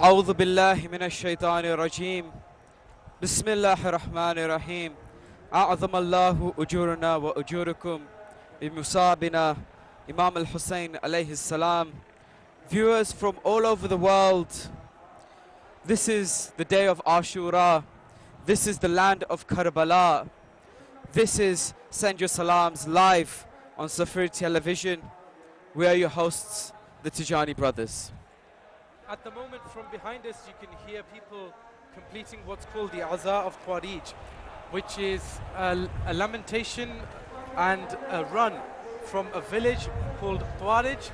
أعوذ بالله من الشيطان الرجيم بسم الله الرحمن الرحيم أعظم الله أجورنا وأجوركم بمصابنا Imam Hussain alayhi salam. Viewers from all over the world, this is the day of Ashura. This is the land of Karbala. This is Send Your Salams live on Safari Television. We are your hosts, the Tejani brothers. At the moment, from behind us, you can hear people completing what's called the Azaa of Tuwairij, which is a lamentation and a run from a village called Tuwairij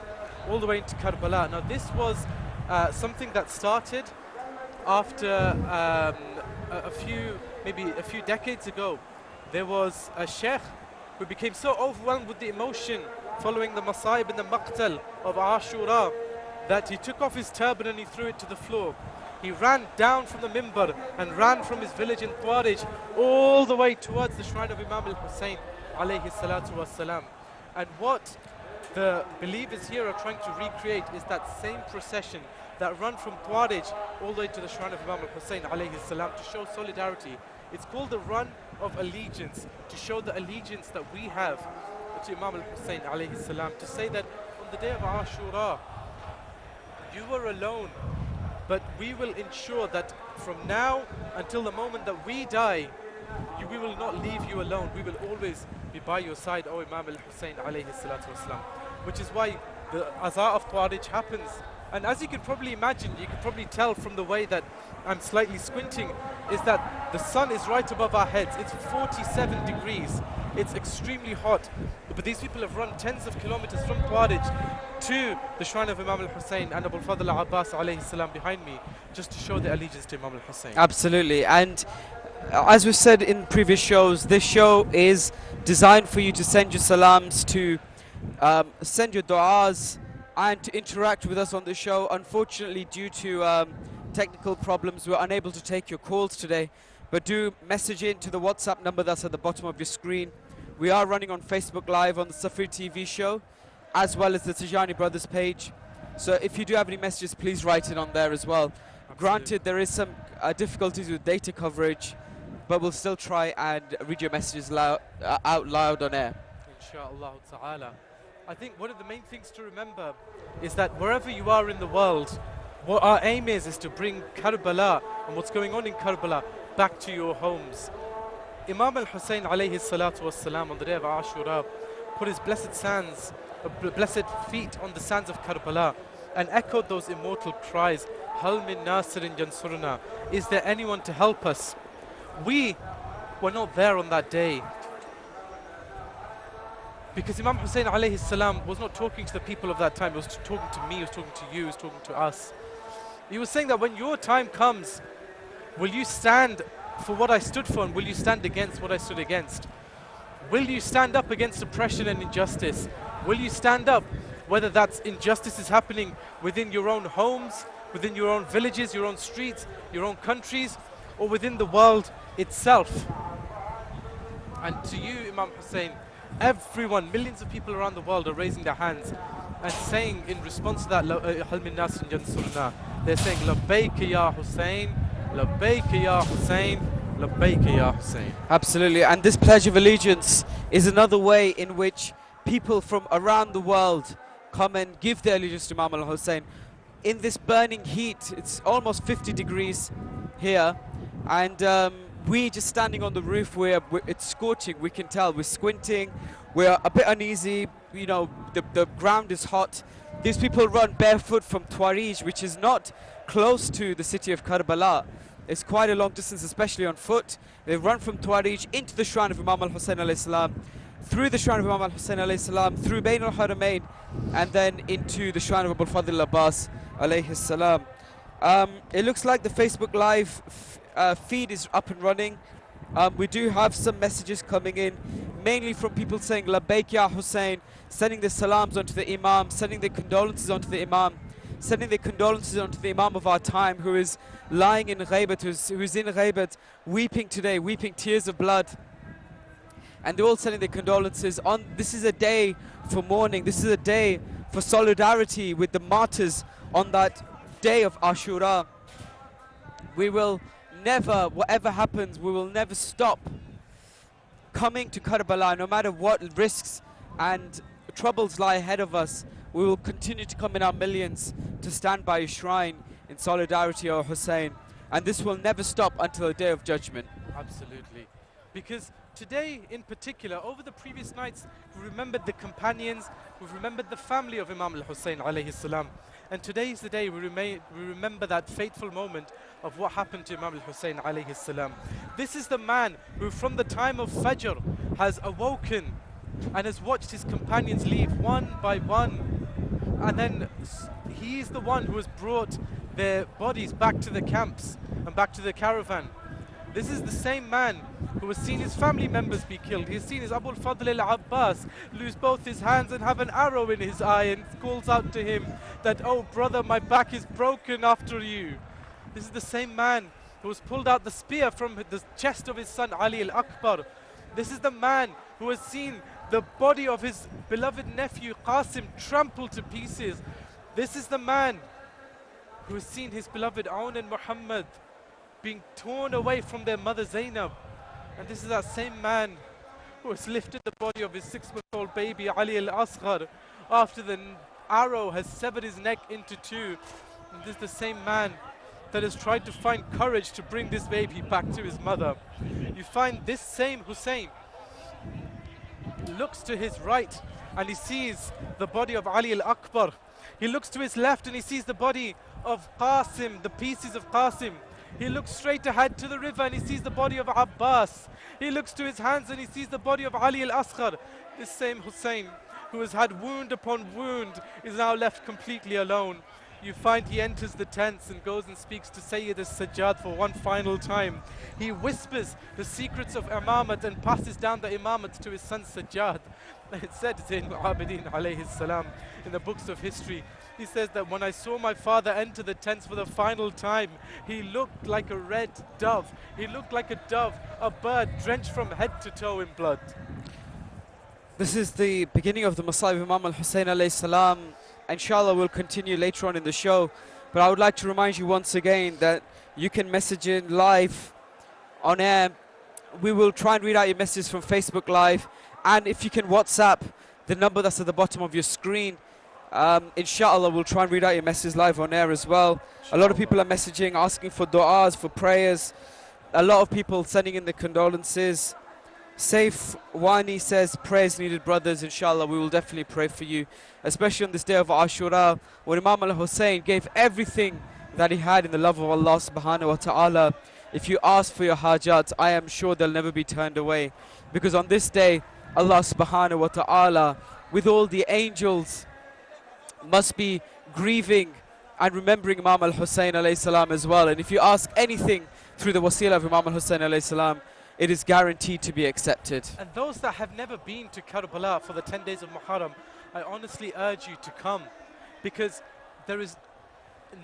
all the way into Karbala. Now, this was something that started after maybe a few decades ago. There was a sheikh who became so overwhelmed with the emotion following the Masaib and the Maqtal of Ashura that he took off his turban and he threw it to the floor. He ran down from the mimbar and ran from his village in Tuwairij all the way towards the shrine of Imam Hussain alayhi salatu wassalam. And what the believers here are trying to recreate is that same procession that run from Tuwairij all the way to the shrine of Imam Hussain alayhi salam to show solidarity. It's called the run of allegiance, to show the allegiance that we have to Imam Hussain alayhi salam, to say that on the day of Ashura, you were alone, but we will ensure that from now until the moment that we die, we will not leave you alone. We will always be by your side, O Imam al-Hussain alayhi salatu wasalam. Which is why the Azaa of Tuwairij happens. And as you can probably imagine, you can probably tell from the way that I'm slightly squinting, is that the sun is right above our heads. It's 47 degrees. It's extremely hot. But these people have run tens of kilometers from Tuwairij to the shrine of Imam al-Hussain and Abul Fadl Abbas alayhi salam behind me, just to show their allegiance to Imam al-Hussain. Absolutely. And as we've said in previous shows, this show is designed for you to send your salams, to send your du'as, and to interact with us on the show. Unfortunately, due to technical problems, we're unable to take your calls today, but do message in to the WhatsApp number that's at the bottom of your screen. We are running on Facebook Live on the Safari TV show, as well as the Tejani Brothers page. So if you do have any messages, please write it on there as well. Absolutely. Granted, there is some difficulties with data coverage, but we'll still try and read your messages out loud on air. Inshallah ta'ala. I think one of the main things to remember is that wherever you are in the world, what our aim is to bring Karbala and what's going on in Karbala back to your homes. Imam al-Hussain alayhi salatu wassalam on the day of Ashura put his blessed feet on the sands of Karbala and echoed those immortal cries, Hal min nasirin jansurna, is there anyone to help us? We were not there on that day, because Imam Hussain alayhi salam was not talking to the people of that time. He was talking to me, he was talking to you, he was talking to us. He was saying that when your time comes, will you stand for what I stood for, and will you stand against what I stood against? Will you stand up against oppression and injustice? Will you stand up whether that's injustice is happening within your own homes, within your own villages, your own streets, your own countries, or within the world itself? And to you, Imam Hussain, everyone, millions of people around the world are raising their hands and saying in response to that, Hal min nasin jansurna, they're saying, Labbaik ya Hussain, Labbaik ya Hussain, Labbaik ya Hussain. Absolutely. And this Pledge of Allegiance is another way in which people from around the world come and give their allegiance to Imam al-Hussain. In this burning heat, it's almost 50 degrees here, and we just standing on the roof where it's scorching. We can tell we're squinting, we're a bit uneasy, you know, the ground is hot. These people run barefoot from Tuwairij, which is not close to the city of Karbala. It's quite a long distance, especially on foot. They run from Tuwairij into the shrine of Imam al-Hussain alayhi salam, through the shrine of Imam al-Hussain alayhi salam, through Bain al-Haramain, and then into the shrine of Abul Fadl Abbas alayhi salam. It looks like the Facebook Live feed is up and running. We do have some messages coming in, mainly from people saying Labbaik ya Hussain, sending their salams onto the Imam, sending their condolences onto the Imam, sending their condolences onto the Imam of our time, who is lying in ghaibat, who's in ghaibat, weeping today, weeping tears of blood. And they're all sending their condolences. This is a day for mourning. This is a day for solidarity with the martyrs on that day of Ashura. We will never, whatever happens, we will never stop coming to Karbala, no matter what risks and troubles lie ahead of us. We will continue to come in our millions to stand by your shrine in solidarity, O Hussein. And this will never stop until the day of judgment. Absolutely. Because today in particular, over the previous nights, we remembered the companions, we've remembered the family of Imam al-Hussein alayhi salam. And today is the day we remember that fateful moment of what happened to Imam al-Hussein alayhi salam. This is the man who from the time of Fajr has awoken and has watched his companions leave one by one. And then he is the one who has brought their bodies back to the camps and back to the caravan. This is the same man who has seen his family members be killed. He has seen his Abu al-Fadl al-Abbas lose both his hands and have an arrow in his eye, and calls out to him that, "Oh brother, my back is broken after you." This is the same man who has pulled out the spear from the chest of his son Ali al-Akbar. This is the man who has seen the body of his beloved nephew Qasim trampled to pieces. This is the man who has seen his beloved Aun and Muhammad being torn away from their mother Zainab. And this is that same man who has lifted the body of his 6-month-old baby Ali al-Asghar after the arrow has severed his neck into two. And this is the same man that has tried to find courage to bring this baby back to his mother. You find this same Hussein looks to his right and he sees the body of Ali al-Akbar. He looks to his left and he sees the body of Qasim, the pieces of Qasim. He looks straight ahead to the river and he sees the body of Abbas. He looks to his hands and he sees the body of Ali al-Asghar. This same Hussein, who has had wound upon wound, is now left completely alone. You find he enters the tents and goes and speaks to Sayyid al-Sajjad for one final time. He whispers the secrets of imamat and passes down the imamat to his son Sajjad. It said Zayn al-Abidin alayhi salam in the books of history. He says that when I saw my father enter the tents for the final time, he looked like a red dove. He looked like a dove, a bird drenched from head to toe in blood. This is the beginning of the Masa'ib of Imam al-Hussein alayhi salam. Inshallah, we'll continue later on in the show. But I would like to remind you once again that you can message in live on air. We will try and read out your messages from Facebook Live. And if you can WhatsApp the number that's at the bottom of your screen, inshallah, we'll try and read out your messages live on air as well. A lot of people are messaging, asking for du'as, for prayers. A lot of people sending in their condolences. Saif Wani says, prayers needed, brothers. Inshallah, we will definitely pray for you, especially on this day of Ashura, when Imam al-Hussein gave everything that he had in the love of Allah subhanahu wa ta'ala. If you ask for your hajat, I am sure they'll never be turned away. Because on this day, Allah subhanahu wa ta'ala, with all the angels, must be grieving and remembering Imam al-Hussein alayhi salam as well. And if you ask anything through the wasila of Imam al-Hussein alayhi salam, it is guaranteed to be accepted. And those that have never been to Karbala for the 10 days of Muharram, I honestly urge you to come, because there is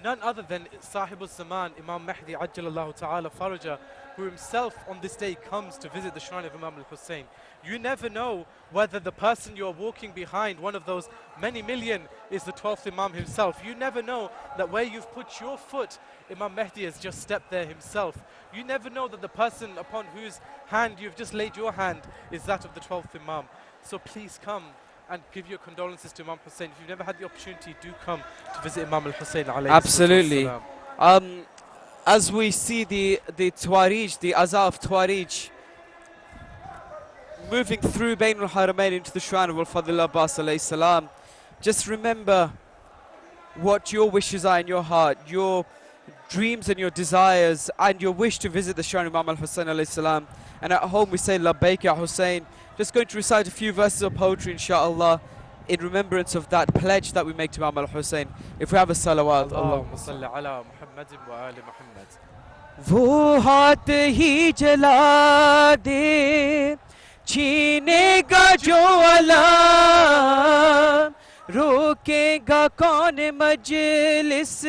none other than Sahib al-Zaman, Imam Mahdi Ajjalallahu Ta'ala Faraja, who himself on this day comes to visit the shrine of Imam al-Hussein. You never know whether the person you're walking behind, one of those many million, is the 12th Imam himself. You never know that where you've put your foot, Imam Mahdi has just stepped there himself. You never know that the person upon whose hand you've just laid your hand is that of the 12th Imam. So please come and give your condolences to Imam Hussein. If you've never had the opportunity, do come to visit Imam al-Hussein alayhi Absolutely. salam. As we see the Tuwairij, the Azah of Tuwairij, moving through Bain al-Haramain into the shrine of Al-Fadl Abbas alayhi salam, just remember what your wishes are in your heart, your dreams and your desires, and your wish to visit the shrine of Imam al-Hussein alayhi salam. And at home we say Labbaik ya Hussein. Just going to recite a few verses of poetry, inshallah, in remembrance of that pledge that we make to Imam al-Hussein. If we have a salawat, Allahumma salli ala Muhammadin wa ali Muhammad. वो हाथ ही जला दे छीनेगा जो अलाम रोकेगा कौन मजलिस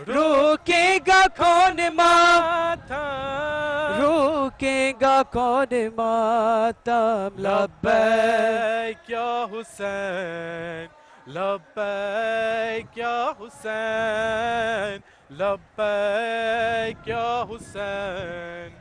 रोकेगा कौन मातम रोकेगा कौन मातम Labbaik ya Hussein, Labbaik ya Hussein, Labbaik ya Hussain,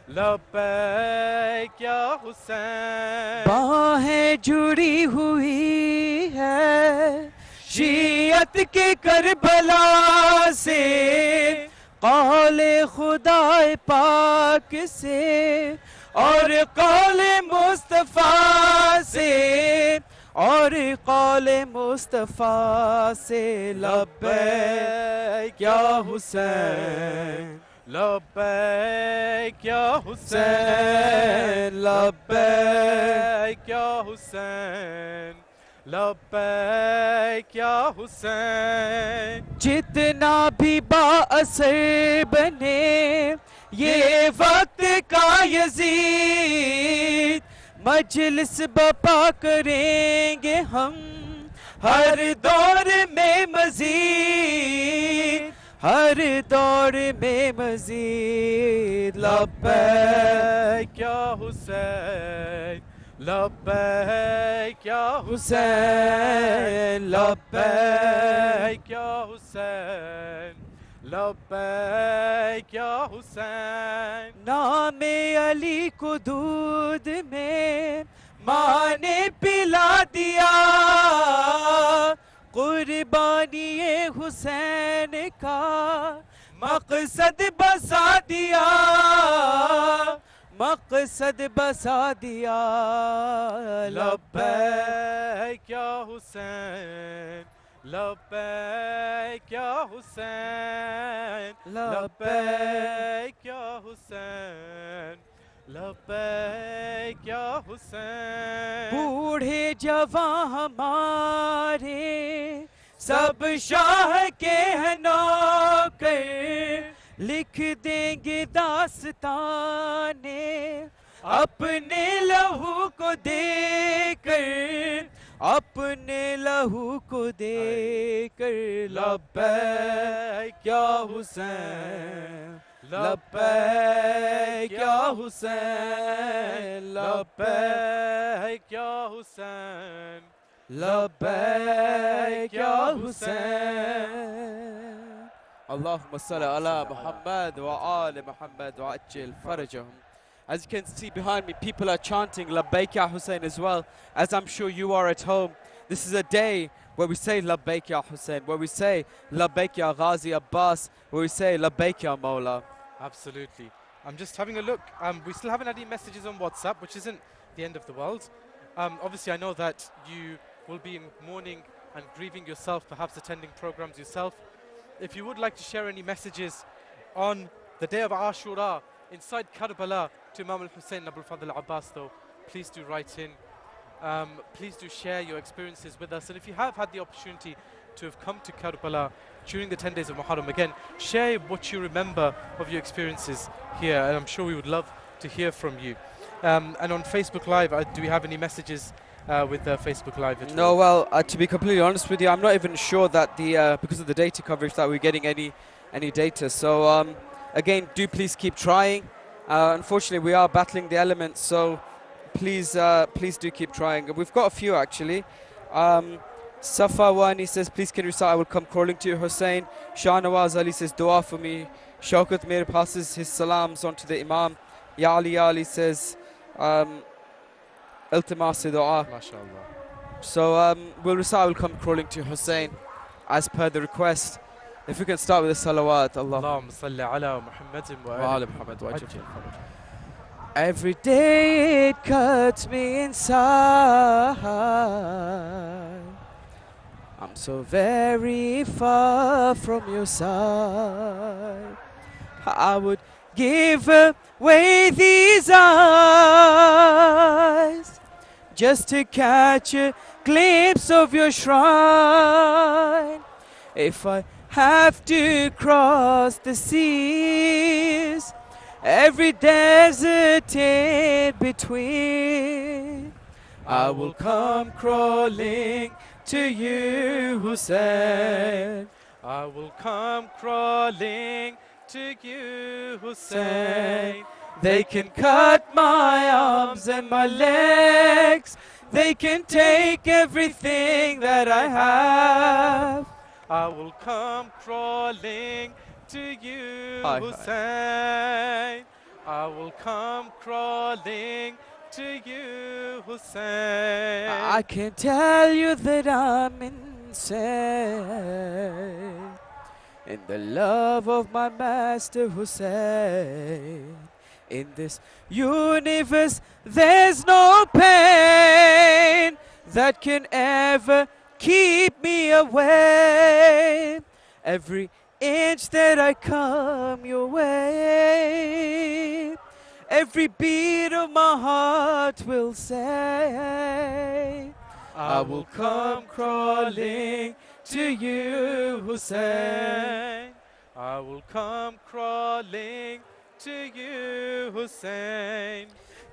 Labbaik ya Hussain. बाहें जुड़ी हुई है शीयत के करबला से, कौले खुदाए पाक से और कौले मुस्तफ़ा से, और कौले मुस्तफ़ा से। लब्बैक या Hussain, Labbaik ya Hussain, Hussain लब्बैक। Labbaik ya Hussain, Labbaik ya Hussain. जितना भी बाअसर बने ये वक्त का यजीद, मजलिस बपा करेंगे हम हर दौर में मजीद, हर दौर में मजीद। लब्बैक Ya Hussain, Labbaik ya Hussain लब्बैक। Labbaik ya Hussain, Labbaik ya Hussain. नामे अली को दूध में माँ ने पिला दिया, कुर्बानी हुसैन का मकसद बसा दिया, मकसद बसा दिया। लब्बैक Labbaik ya Hussain, Labbaik ya Hussain, Labbaik ya Hussain, Labbaik ya Hussain. बूढ़े जवां हमारे सब शाह के हैं नौकर, लिख देंगे दास्ताने अपने लहू को देकर, अपने लहू को देकर। लब्बैक या हुसैन, लब्बैक या हुसैन, लब्बैक Labbaik ya Hussain, लब्बैक या Hussain. Allahumma salli ala Muhammad wa ali Muhammad wa ajil farajahum. As you can see behind me, people are chanting Labbaik ya Hussein as well, as I'm sure you are at home. This is a day where we say Labbaik ya Hussein, where we say Labbaik ya Ghazi Abbas, where we say Labbaik ya Mawla. Absolutely. I'm just having a look. We still haven't had any messages on WhatsApp, which isn't the end of the world. Obviously, I know that you will be in mourning and grieving yourself, perhaps attending programs yourself. If you would like to share any messages on the day of Ashura inside Karbala to Imam Hussain Abul Fadl Abbas, though, please do write in. Please do share your experiences with us. And if you have had the opportunity to have come to Karbala during the 10 days of Muharram, again, share what you remember of your experiences here. And I'm sure we would love to hear from you. And on Facebook Live, do we have any messages with Facebook Live at No, all? well, to be completely honest with you, I'm not even sure that because of the data coverage that we're getting any data. So again, do please keep trying. Unfortunately, we are battling the elements, so please do keep trying. We've got a few actually. Safa Wani says, please can you recite I will come crawling to you, Hussein. Shah Nawaz Ali says, dua for me. Shaukat Mir passes his salams on to the Imam. Ya Ali says, iltimas dua. MashaAllah. So we'll recite I will come crawling to you, Hussein, as per the request. If we can start with the salawat, Allah. Allahumma salli ala Muhammadin wa Wa ali ali Muhammad wa Ajil ajil. faraj. Every day it cuts me inside. I'm so very far from your side. I would give away these eyes just to catch a glimpse of your shrine. If I have to cross the seas, every desert in between, I will come crawling to you, Hussein. I will come crawling to you, Hussein. They can cut my arms and my legs. They can take everything that I have. I will come crawling to you, Hi, hi. Hussein. I will come crawling to you, Hussein. I can tell you that I'm insane in the love of my master Hussein. In this universe, there's no pain that can ever keep me away. Every inch that I come your way, every beat of my heart will say, I will come crawling to you, Hussein. I will come crawling to you, Hussein.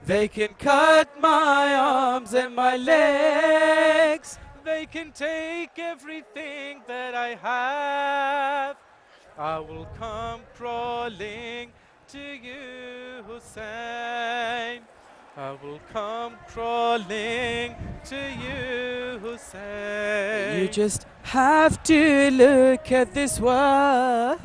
They can cut my arms and my legs. They can take everything that I have. I will come crawling to you, Hussein. I will come crawling to you, Hussein. You just have to look at this world.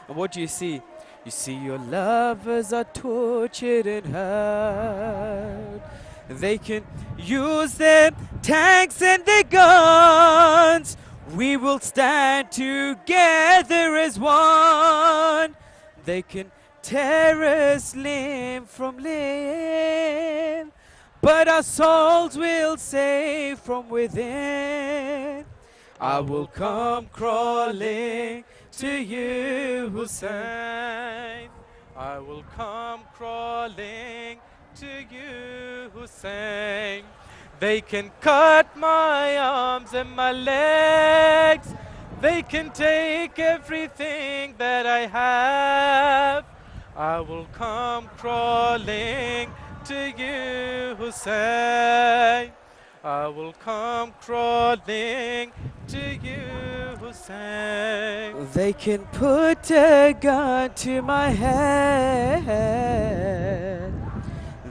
And what do you see? You see your lovers are tortured and hurt. They can use their tanks and their guns. We will stand together as one. They can tear us limb from limb, but our souls will save from within. I will come crawling to you, Hussein. I will come crawling to you, Hussein. They can cut my arms and my legs. They can take everything that I have. I will come crawling to you, Hussein. I will come crawling to you, Hussein. They can put a gun to my head.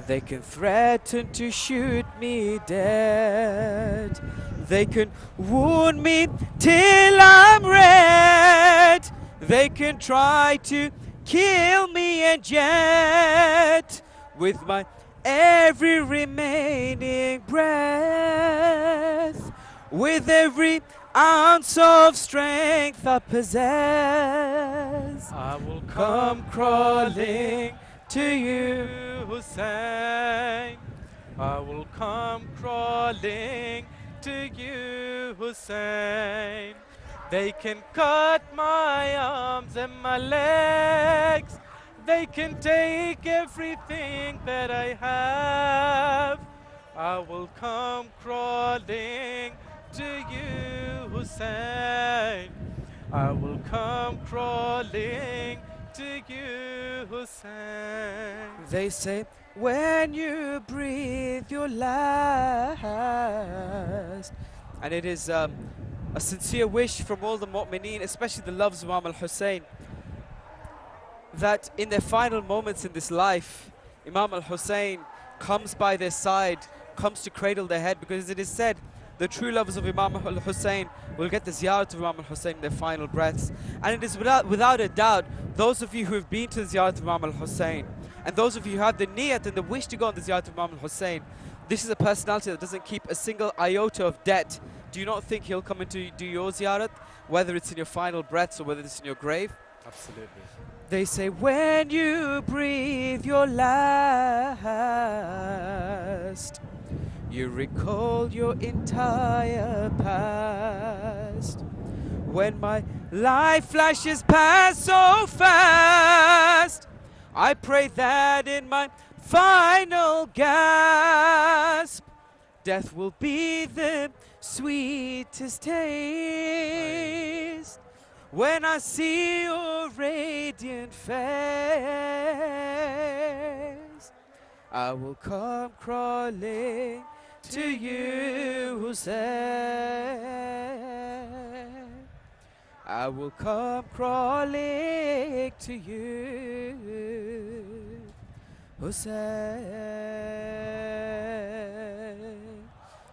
They can threaten to shoot me dead. They can wound me till I'm red. They can try to kill me and yet, with my every remaining breath, with every ounce of strength I possess, I will come crawling to you. Hussein. I will come crawling to you, Hussein. They can cut my arms and my legs. They can take everything that I have. I will come crawling to you, Hussein. I will come crawling to you, Hussein. They say, when you breathe your last. And it is a sincere wish from all the mu'mineen, especially the loves of Imam al-Hussein, that in their final moments in this life, Imam al-Hussein comes by their side, comes to cradle their head, because it is said, the true lovers of Imam al-Hussein will get the ziyarat of Imam al-Hussein in their final breaths. And it is without a doubt, those of you who have been to the ziyarat of Imam al-Hussein, and those of you who have the niyat and the wish to go on the ziyarat of Imam al-Hussein, this is a personality that doesn't keep a single iota of debt. Do you not think he'll come in to do your ziyarat, whether it's in your final breaths or whether it's in your grave? Absolutely. They say, when you breathe your last, you recall your entire past. When my life flashes past so fast, I pray that in my final gasp, death will be the sweetest taste. When I see your radiant face, I will come crawling to you, Hussein. I will come crawling to you, Hussein.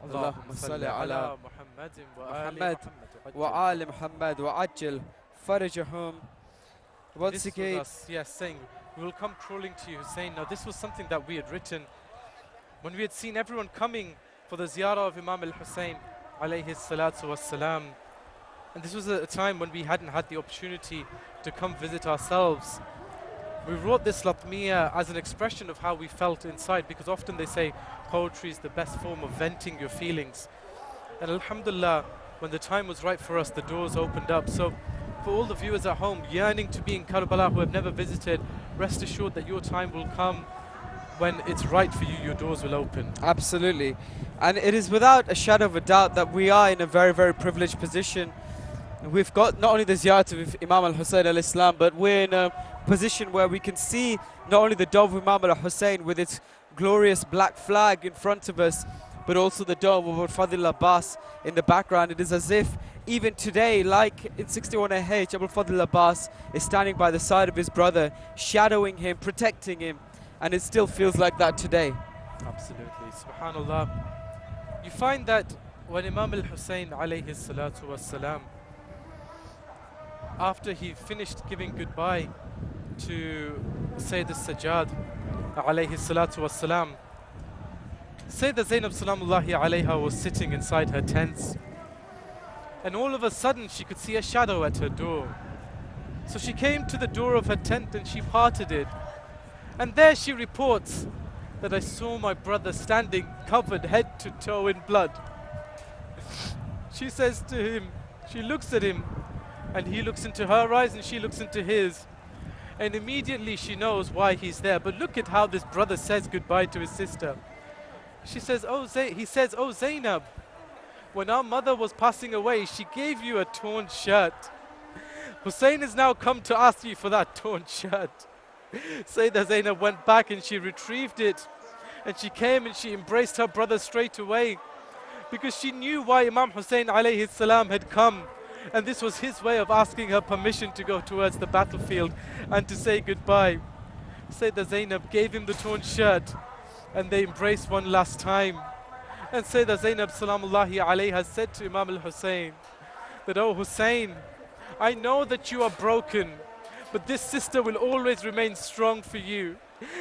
اللهم صل على محمد وآل محمد محمد وآل محمد وعجل farajahum. Once This was again, us, yes, saying, we will come crawling to you, Hussein. Now this was something that we had written when we had seen everyone coming for the ziyarah of Imam al-Hussein alayhi salatu wassalam. And this was a time when we hadn't had the opportunity to come visit ourselves. We wrote this latmiya as an expression of how we felt inside, because often they say poetry is the best form of venting your feelings. And alhamdulillah, when the time was right for us, the doors opened up. So for all the viewers at home yearning to be in Karbala who have never visited, rest assured that your time will come when it's right for you, your doors will open. absolutely. And it is without a shadow of a doubt that we are in a very, very privileged position. We've got not only the ziyarah of Imam al-Hussein al-Islam, but we're in a position where we can see not only the dome of Imam al-Hussein with its glorious black flag in front of us, but also the dome of Fadl Abbas in the background. It is as if even today, like in 61AH, Abu Fadl Abbas is standing by the side of his brother, shadowing him, protecting him, and it still feels like that today. Absolutely, subhanallah. You find that when Imam al-Hussein alayhi salatu wassalam, after he finished giving goodbye to Sayyid al-Sajjad alayhi salatu wassalam, Sayyidah Zainab salamullahi alayha was sitting inside her tents, and all of a sudden she could see a shadow at her door. So she came to the door of her tent and she parted it, and there she reports that I saw my brother standing covered head to toe in blood. She says to him, she looks at him, and he looks into her eyes and she looks into his, and immediately she knows why he's there. But look at how this brother says goodbye to his sister. She says, he says, oh Zainab, when our mother was passing away, she gave you a torn shirt. Hussein has now come to ask you for that torn shirt. Sayyidah Zainab went back and she retrieved it, and she came and she embraced her brother straight away, because she knew why Imam Hussein alayhi salam had come, and this was his way of asking her permission to go towards the battlefield and to say goodbye. Sayyidah Zainab gave him the torn shirt, and they embraced one last time. And Sayyidah Zainab salamullahi alayha said to Imam al-Hussein that, oh Hussein, I know that you are broken, but this sister will always remain strong for you.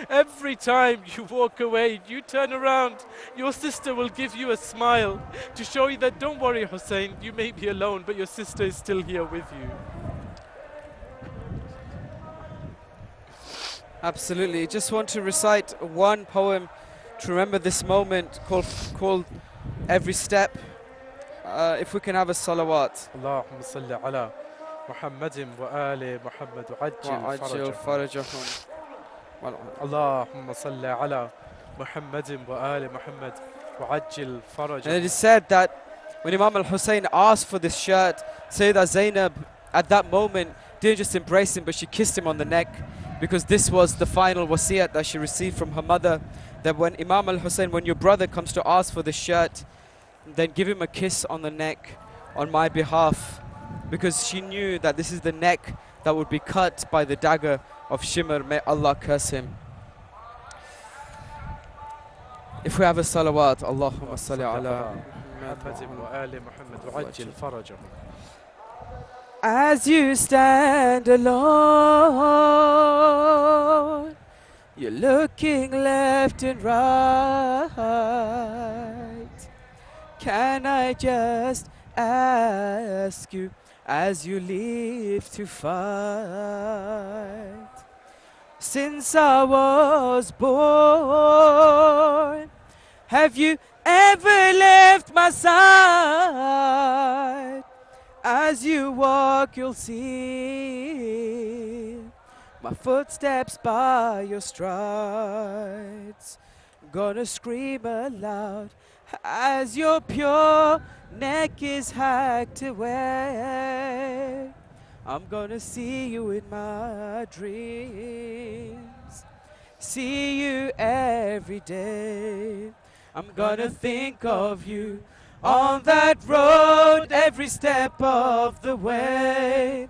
Every time you walk away, you turn around, your sister will give you a smile to show you that, don't worry Hussein, you may be alone, but your sister is still here with you. Absolutely. Just want to recite one poem to remember this moment called Every Step. If we can have a salawat. Allahumma salli ala Muhammadin wa ali Muhammad wa ajil farajahum. Allahumma salli ala Muhammadin wa ali Muhammad wa ajil farajahum. And it is said that when Imam al-Hussein asked for this shirt, Sayyidah Zainab at that moment didn't just embrace him, but she kissed him on the neck, because this was the final wasiyat that she received from her mother, that when Imam al-Hussein, when your brother comes to ask for the shirt, then give him a kiss on the neck on my behalf, because she knew that this is the neck that would be cut by the dagger of Shimr. May Allah curse him. If we have a salawat, Allahumma salli ala Muhammadin wa ali Muhammad wa ajil farajahum. As you stand alone, you're looking left and right. Can I just ask you, as you live to fight? Since I was born, have you ever left my side? As you walk, you'll see my footsteps by your strides. Gonna scream aloud as your pure neck is hacked away. I'm gonna see you in my dreams, see you every day. I'm gonna think of you on that road every step of the way.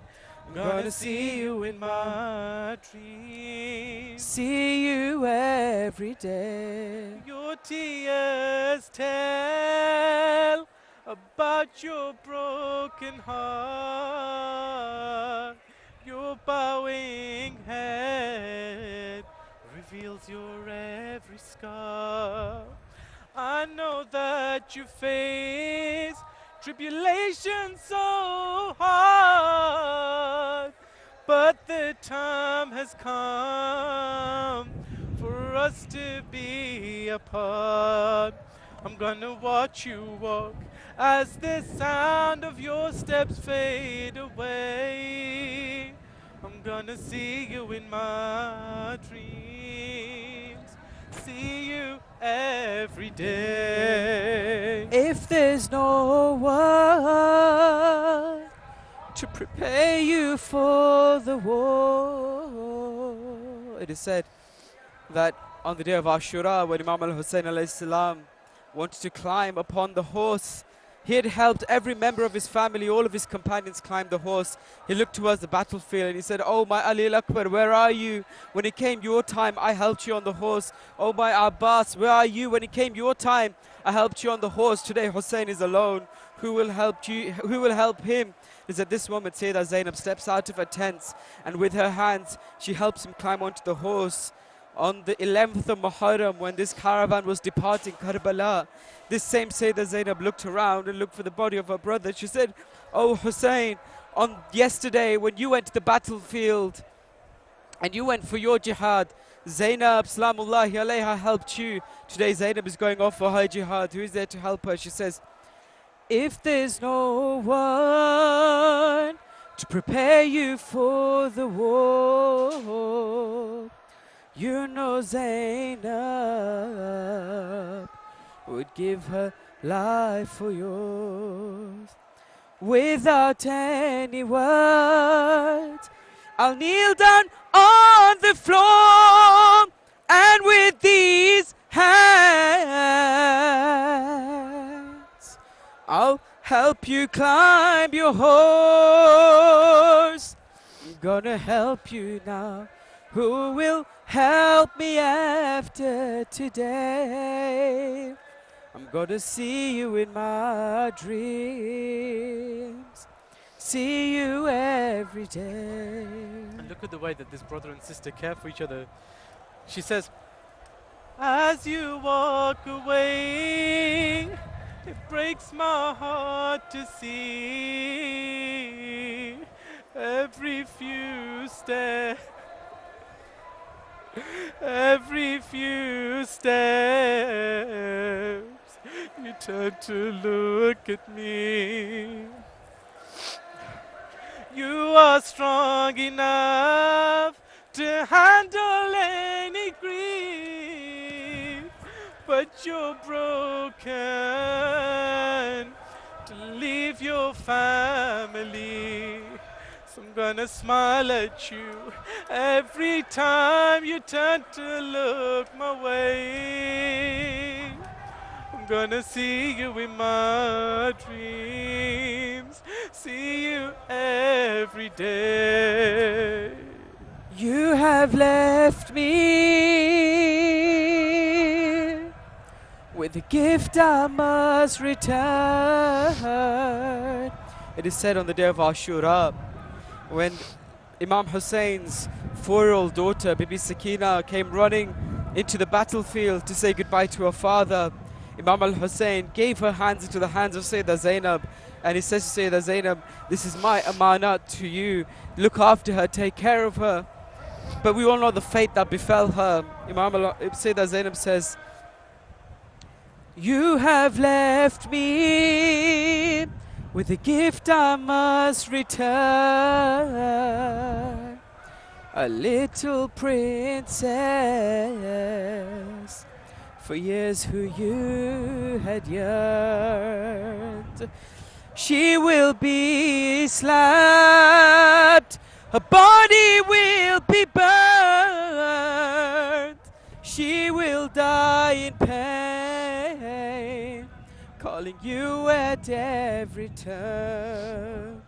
I'm gonna see you in my dreams, see you every day. Your tears tell about your broken heart. Your bowing head reveals your every scar. I know that you face tribulation so hard, but the time has come for us to be apart. I'm gonna watch you walk as the sound of your steps fade away. I'm gonna see you in my dreams, see you every day. If there's no one to prepare you for the war, it is said that on the day of Ashura, when Imam Hussain alayhi salam wanted to climb upon the horse, he had helped every member of his family, all of his companions climb the horse. He looked towards the battlefield and he said, "Oh my Ali al-Akbar, where are you? When it came your time, I helped you on the horse. Oh my Abbas, where are you? When it came your time, I helped you on the horse. Today Hussein is alone. Who will help you? Who will help him?" Is at this moment Sayyidah Zainab steps out of her tents and with her hands she helps him climb onto the horse. On the 11th of Muharram, when this caravan was departing Karbala, this same Sayyidah Zainab looked around and looked for the body of her brother. She said, "Oh Hussein, on yesterday when you went to the battlefield and you went for your jihad, Zainab Salamullahi alayha helped you. Today Zainab is going off for her jihad. Who is there to help her?" She says, "If there's no one to prepare you for the war, you know Zainab would give her life for yours. Without any words, I'll kneel down on the floor and with these hands I'll help you climb your horse. I'm gonna help you now. Who will help me after today? I'm gonna see you in my dreams, see you every day." And look at the way that this brother and sister care for each other. She says, "As you walk away, it breaks my heart to see every few steps. Every few steps, you turn to look at me. You are strong enough to handle any grief, but you're broken to leave your family. So I'm gonna smile at you every time you turn to look my way. I'm gonna see you in my dreams, see you every day." You have left me with a gift I must return. It is said on the day of Ashura, when Imam Hussein's 4-year-old daughter, Bibi Sakina, came running into the battlefield to say goodbye to her father, Imam al-Hussein gave her hands into the hands of Sayyidah Zainab, and he says to Sayyidah Zainab, "This is my amanat to you. Look after her, take care of her." But we all know the fate that befell her. Sayyidah Zainab says, "You have left me with a gift I must return, a little princess, for years who you had yearned. She will be slapped, her body will be burned, she will die in pain, calling you at every turn.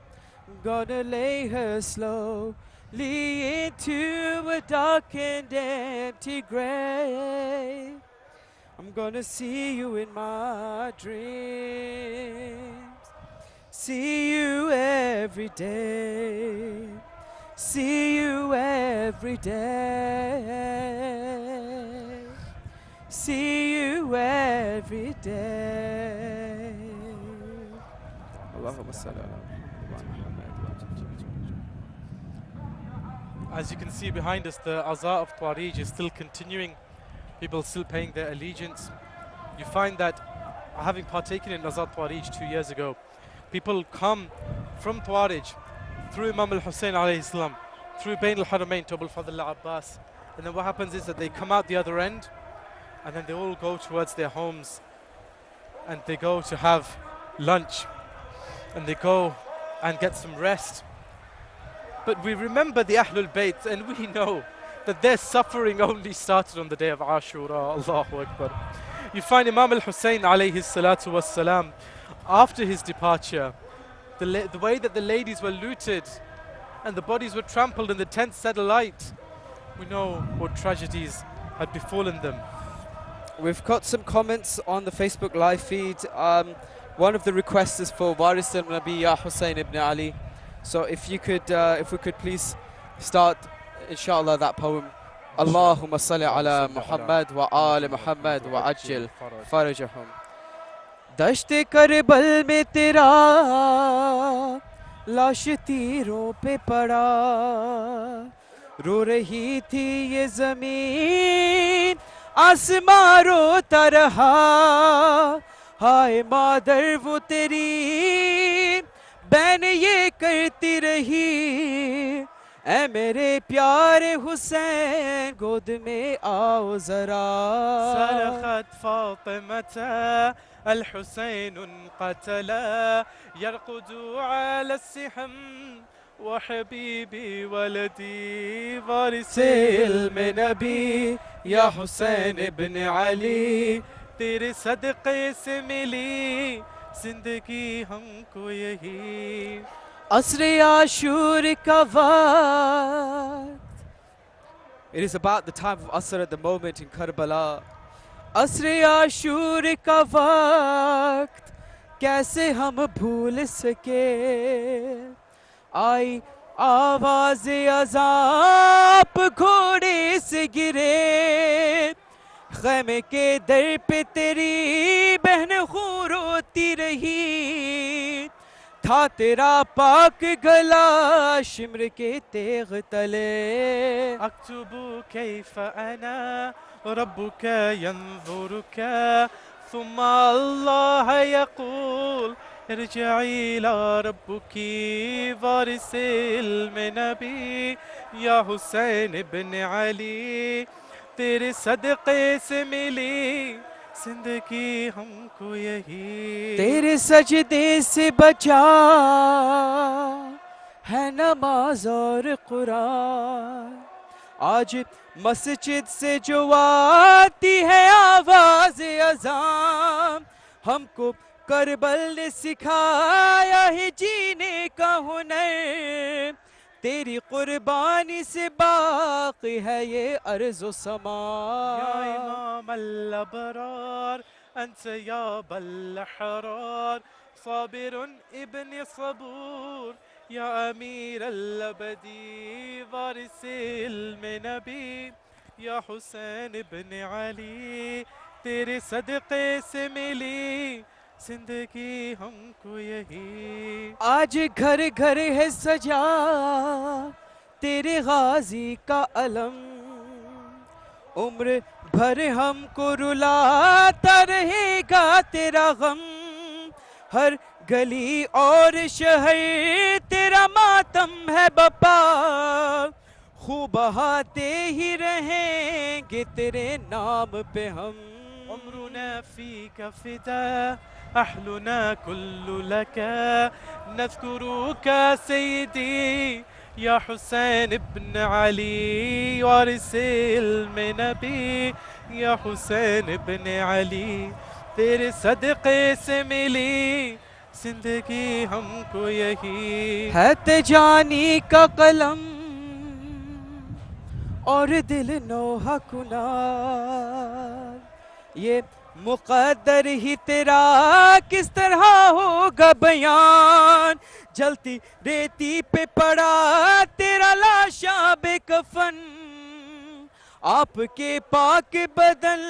I'm gonna lay her slowly into a dark and empty grave. I'm gonna see you in my dreams. See you every day. See you every day. See you every day. Allahumma salli ala Muhammad. As you can see behind us, the Azaa of Tuwairij is still continuing. People still paying their allegiance. You find that, having partaken in Azaa Tuwairij 2 years ago, people come from Tuwairij through Imam Hussain alayhi salam, through Bain al-Haramain to Abul Fadl al-Abbas. And then what happens is that they come out the other end, and then they all go towards their homes, and they go to have lunch, and they go and get some rest. But we remember the Ahlul Bayt, and we know that their suffering only started on the day of Ashura. Allahu Akbar. You find Imam al-Hussain alayhi salatu wassalam, after his departure, the way that the ladies were looted and the bodies were trampled and the tents set alight, we know what tragedies had befallen them. We've got some comments on the Facebook live feed. One of the requests is for Waris al-Nabi Ya Hussain ibn Ali. So if we could please start, inshallah, that poem. Allahumma salli ala Muhammad wa ali Muhammad wa ajil farajahum. دشت کربل میں تیرا لاش تیروں پہ پڑا رو رہی تھی یہ زمین آسمان روتا رہا ہائے مادر وہ تیری بہن یہ کرتی رہی اے میرے پیارے حسین گود میں آؤ ذرا صرخت فاطمة الحسين قتلا يرقد على السحم وحبيبي ولدي وارث علم نبی یا حسین ابن علی تیرے صدقے سے ملی زندگی ہم کو یہی عصر عاشور کا وقت. It is about the time of Asr at the moment in Karbala. عصر عاشور کا وقت کیسے ہم بھول سکے آئی آواز عذاب گھوڑے سے گرے خیمے کے در پہ تیری بہن خون روتی رہی تھا تیرا پاک گلا شمر کے تیغ تلے اکتب کیف انا ربك ينظرك ثم الله يقول ارجعي إلى ربك وارث النبي يا حسين ابن علي تیرے صدقے سے ملی زندگی ہم کو یہی تیرے سجدے سے بچا ہے نماز اور قرآن آج مسجد سے جو آتی ہے آواز اذان ہم کو کربل نے سکھایا ہے جینے کا ہنر تیری قربانی سے باقی ہے یہ ارض و سما یا امام الابرار انت یا بالاحرار صابر ابن صبور یا امیر الابدی وارث علم نبی یا حسین ابن علی تیرے صدقے سے ملی زندگی ہم کو یہی آج گھر گھر ہے سجا تیرے غازی کا علم عمر بھر ہم کو رلاتا رہے گا تیرا غم ہر گلی اور شہر تیرا ماتم ہے بپا خوب بہاتے ہی رہیں گے تیرے نام پہ ہم عمرنا فيك فدا أهلنا كل لك نذكرك سيدي يا حسين ابن علي وارث النبي يا حسين ابن علي تیرے صدقے سے ملی زندگی ہم کو یہی ہے تجانی کا قلم اور دل نوحہ کنار ये मुक़द्दर ही तेरा किस तरह होगा बयान, जलती रेती पे पड़ा तेरा लाशा बेकफन, आपके पाक बदन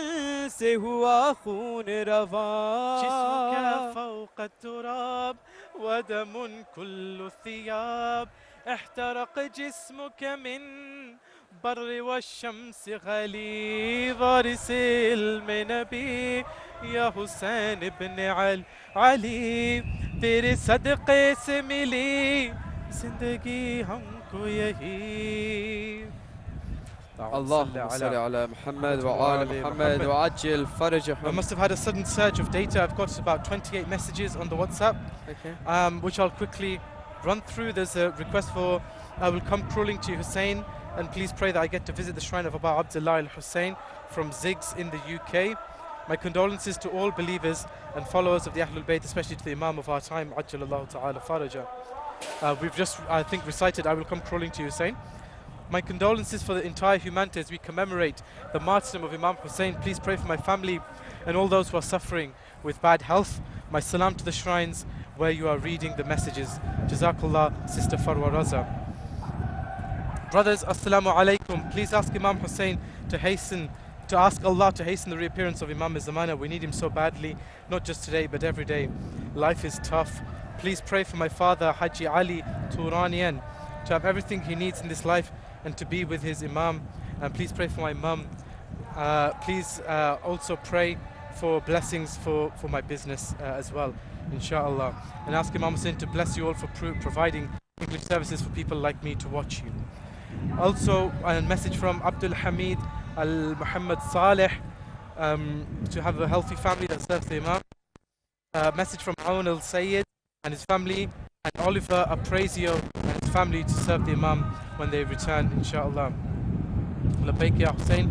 से हुआ खून रवां. جسمك فوق التراب ودم كل الثياب احترق جسمك من بر والشمس غليظ ارسل में नबी या हुसैन इब्न अली तेरे सदक़े से मिली जिंदगी हमको यही. اللهم صل على محمد وآل محمد وعجل فرجهم. I must have had a sudden surge of data. I've got about 28 messages on the WhatsApp, which I'll quickly run through. There's a request for I will come crawling to Hussein, and please pray that I get to visit the shrine of Abu Abdullah al-Hussein from Ziggs in the UK. My condolences to all believers and followers of the Ahlul Bayt, especially to the Imam of our time, Ajjalallahu Ta'ala Faraja. We've just, I think, recited I will come crawling to Hussein. My condolences for the entire humanity as we commemorate the martyrdom of Imam Hussain. Please pray for my family and all those who are suffering with bad health. My salam to the shrines where you are reading the messages. Jazakallah, Sister Farwa Raza. Brothers, Assalamu alaikum. Please ask Imam Hussain to ask Allah to hasten the reappearance of Imam Zamana. We need him so badly, not just today but every day. Life is tough. Please pray for my father, Haji Ali Turanian, to have everything he needs in this life and to be with his Imam. And please pray for my mum. Please also pray for blessings for my business as well, inshallah. And ask Imam Hussain to bless you all for providing English services for people like me to watch you. Also, a message from Abdul Hamid Al-Muhammad Saleh to have a healthy family that serves the Imam. A message from Aoun Al-Sayyid and his family, and Oliver Aprazio and his family to serve the Imam when they return, inshallah. Labbaik Ya Hussain.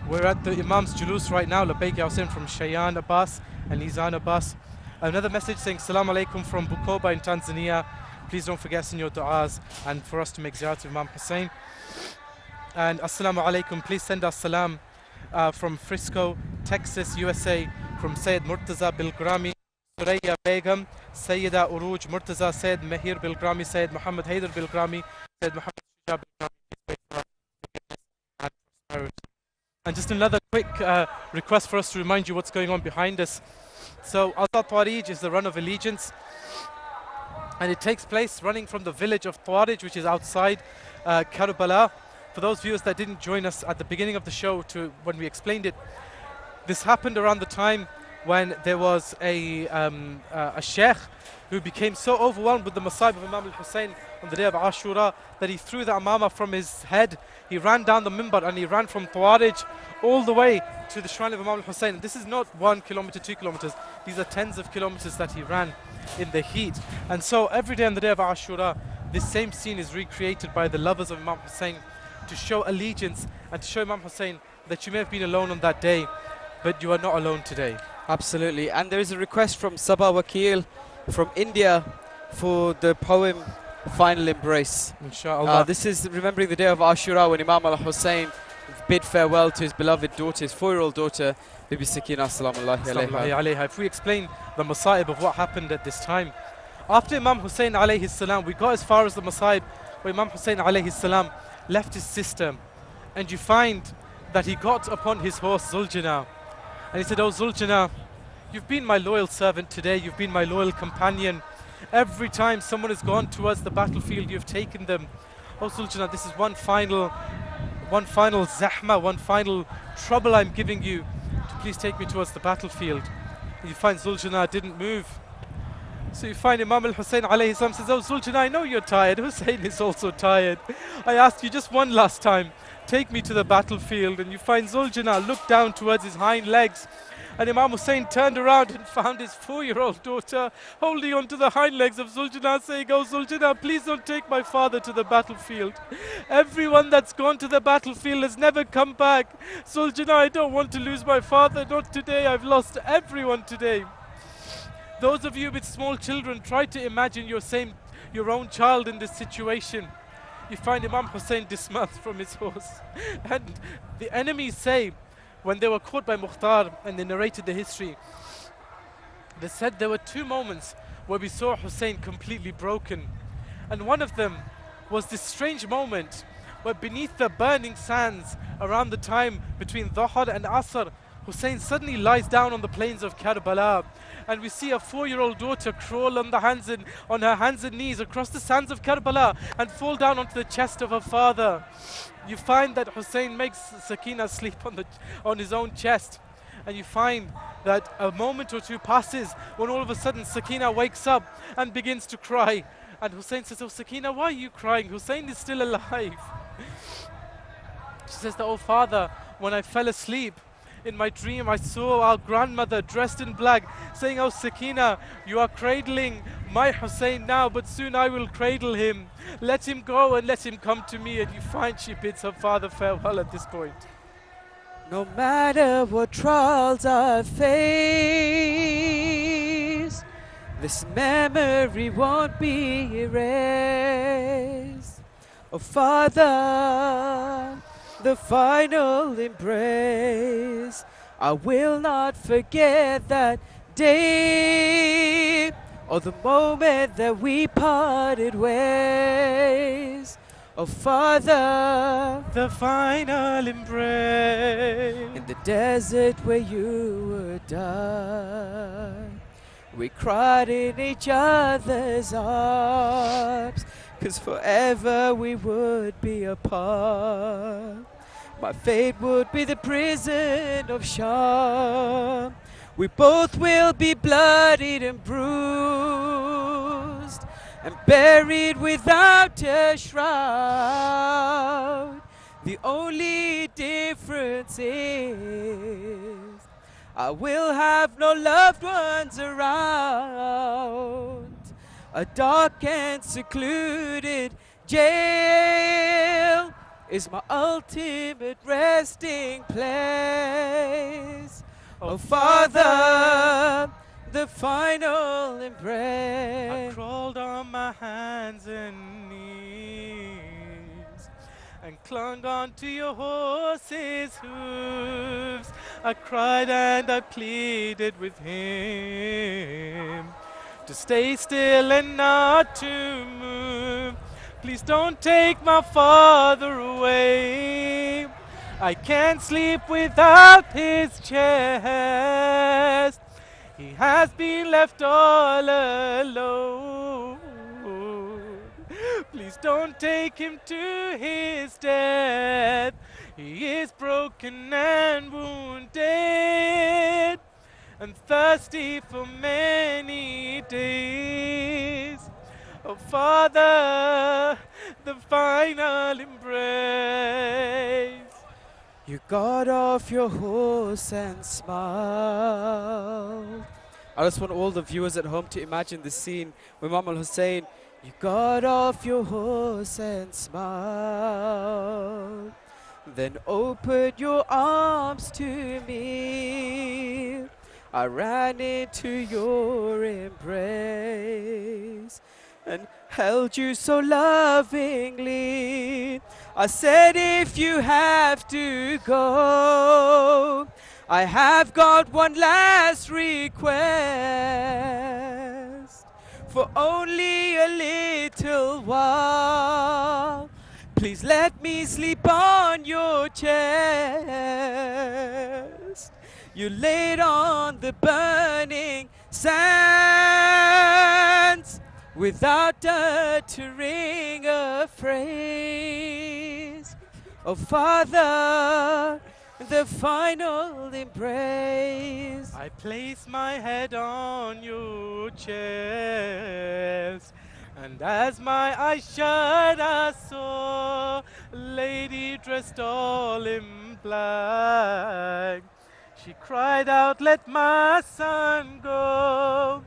We're at the Imam's Julus right now. Labbaik Ya Hussain from Shayan Abbas and Nizan Abbas. Another message saying Salam Alaikum from Bukoba in Tanzania. Please don't forget us in your du'as and for us to make ziyarat to Imam Hussain. And Assalamu Alaikum. Please send us salam from Frisco, Texas, USA, from Sayyid Murtaza Bilgrami, Suraya Begum, Sayyida Uruj Murtaza, Sayyid Mahir Bilgrami, Sayyid Muhammad Haider Bilgrami, Sayyid Muhammad Shah Bilgrami. And just another quick request for us to remind you what's going on behind us. So Tuwairij is the run of allegiance, and it takes place running from the village of Tuwairij, which is outside Karbala. For those viewers that didn't join us at the beginning of the show when we explained it, this happened around the time when there was a sheikh who became so overwhelmed with the Masa'ib of Imam al-Hussain on the day of Ashura that he threw the amama from his head. He ran down the mimbar and he ran from Tuwairij all the way to the shrine of Imam al-Hussain. This is not 1 kilometer, 2 kilometers. These are tens of kilometers that he ran in the heat. And so every day on the day of Ashura, this same scene is recreated by the lovers of Imam Hussain to show allegiance and to show Imam Hussain that you may have been alone on that day, but you are not alone today. Absolutely. And there is a request from Sabah Wakil from India for the poem Final Embrace. Inshallah. This is remembering the day of Ashura when Imam al-Hussain bid farewell to his beloved daughter, his 4-year-old daughter, Bibi Sakina salamullahi alayha. If we explain the masa'ib of what happened at this time, after Imam Hussain alayhi salam, we got as far as the masa'ib where Imam Hussain alayhi salam left his sister, and you find that he got upon his horse Zuljana, and he said, "Oh Zuljana, you've been my loyal servant today, you've been my loyal companion. Every time someone has gone towards the battlefield, you've taken them. Oh Zuljana, this is one final zahma, one final trouble I'm giving you. To please take me towards the battlefield." And you find Zuljana didn't move. So you find Imam al-Hussain alayhi salam says, "Oh Zuljana, I know you're tired. Hussain is also tired. I asked you just one last time, take me to the battlefield." And you find Zuljana looked down towards his hind legs, and Imam Hussain turned around and found his 4-year-old daughter holding onto the hind legs of Zuljana, saying, "Oh Zuljana, please don't take my father to the battlefield. Everyone that's gone to the battlefield has never come back. Zuljana, I don't want to lose my father. Not today. I've lost everyone today." Those of you with small children, try to imagine your own child in this situation. You find Imam Hussain dismounts from his horse, and the enemies say when they were caught by Mukhtar and they narrated the history, they said there were two moments where we saw Hussein completely broken. And one of them was this strange moment where beneath the burning sands around the time between Dhuhr and Asr, Hussein suddenly lies down on the plains of Karbala. And we see a 4-year-old daughter crawl on her hands and knees across the sands of Karbala and fall down onto the chest of her father. You find that Hussein makes Sakina sleep on his own chest. And you find that a moment or two passes when all of a sudden Sakina wakes up and begins to cry. And Hussein says, "Oh Sakina, why are you crying? Hussein is still alive." She says that, "Oh father, when I fell asleep, in my dream I saw our grandmother dressed in black saying, 'Oh Sakina, you are cradling my Hussein now, but soon I will cradle him. Let him go and let him come to me.'" And you find she bids her father farewell at this point. No matter what trials I face, this memory won't be erased. Oh Father, the final embrace, I will not forget that day, or the moment that we parted ways. Oh Father, The final embrace. in the desert where you would die, we cried in each other's arms, 'cause forever we would be apart. My fate would be the prison of Sham. We both will be bloodied and bruised and buried without a shroud. The only difference is I will have no loved ones around. A dark and secluded jail is my ultimate resting place. Oh Father, the final I embrace. crawled on my hands and knees and clung onto your horse's hooves. I cried and I pleaded with him to stay still and not to move. Please don't take my father away. I can't sleep without his chest. He has been left all alone. Please don't take him to his death. He is broken and wounded and thirsty for many days. Oh Father, the final embrace. You got off your horse and smiled. I just want all the viewers at home to imagine the scene with Imam Hussain. You got off your horse and smiled, then opened your arms to me. I ran into your embrace and held you so lovingly. I said, if you have to go, I have got one last request. For only a little while, please let me sleep on your chest. You laid on the burning sands without uttering a phrase. Oh Father, the final embrace. I place my head on your chest, and as my eyes shut, I saw a lady dressed all in black. She cried out, "Let my son go.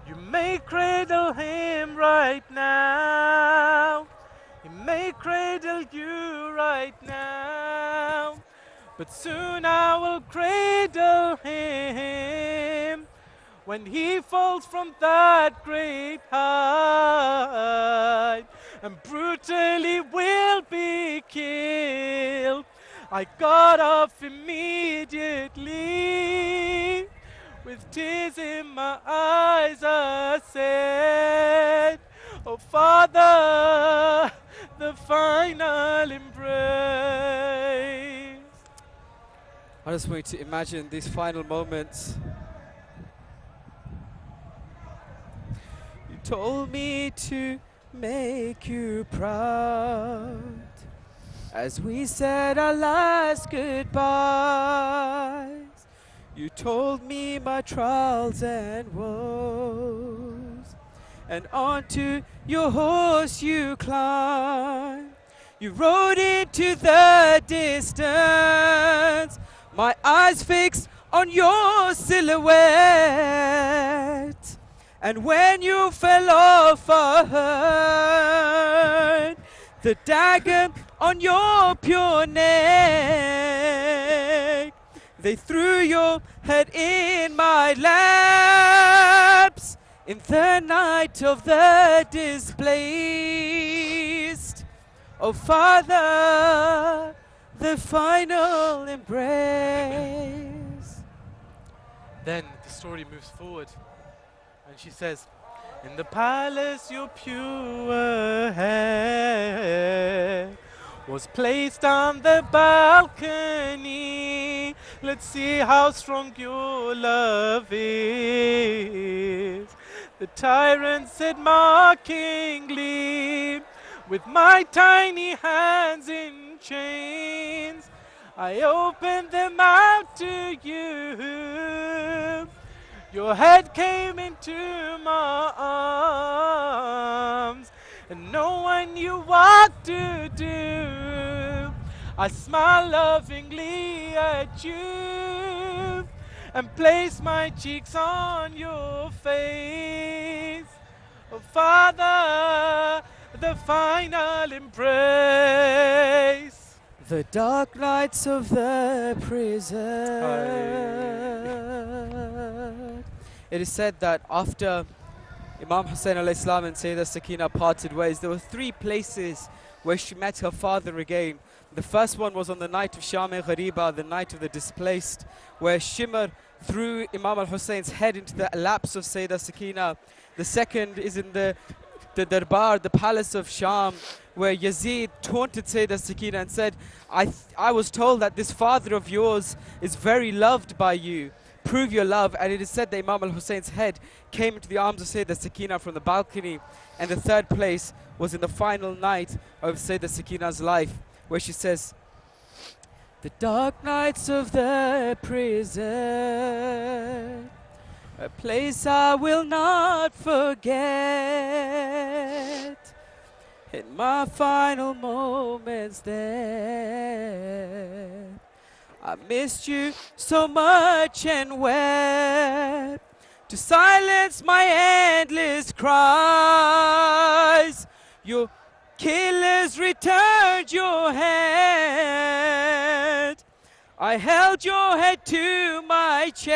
You may cradle him right now. He may cradle you right now. But soon I will cradle him when he falls from that great height and brutally will be killed." I got off immediately immediately. With tears in my eyes, I said, oh Father, the final embrace. I just want you to imagine these final moments. You told me to make you proud as we said our last goodbyes. You told me my trials and woes, and onto your horse you climbed. You rode into the distance, my eyes fixed on your silhouette. And when you fell off, I heard the dagger on your pure neck. They threw your head in my laps in the night of the displaced. Oh Father, the final embrace. Then the story moves forward, and she says, in the palace your pure hair was placed on the balcony. Let's see how strong your love is. The tyrant said mockingly, with my tiny hands in chains, I opened them out to you. Your head came into my arms, and no one knew what to do. I smiled lovingly at you and placed my cheeks on your face. Oh Father, the final embrace. The dark nights of the prison. It is said that after Imam Hussain alayhi salam and Sayyidah Sakina parted ways, there were 3 places where she met her father again. The first one was on the night of Sham-e-Ghariba, the night of the displaced, where Shimr threw Imam al-Hussein's head into the laps of Sayyidah Sakina. The second is in the Darbar, the palace of Sham, where Yazid taunted Sayyidah Sakina and said, I was told that this father of yours is very loved by you. Prove your love. And it is said that Imam al-Hussein's head came into the arms of Sayyidah Sakina from the balcony. And the third place was in the final night of Sayyidah Sakina's life, where she says, the dark nights of the prison, a place I will not forget. In my final moments there, I missed you so much and wept to silence my endless cries. Your killers returned your hand. I held your head to my chest.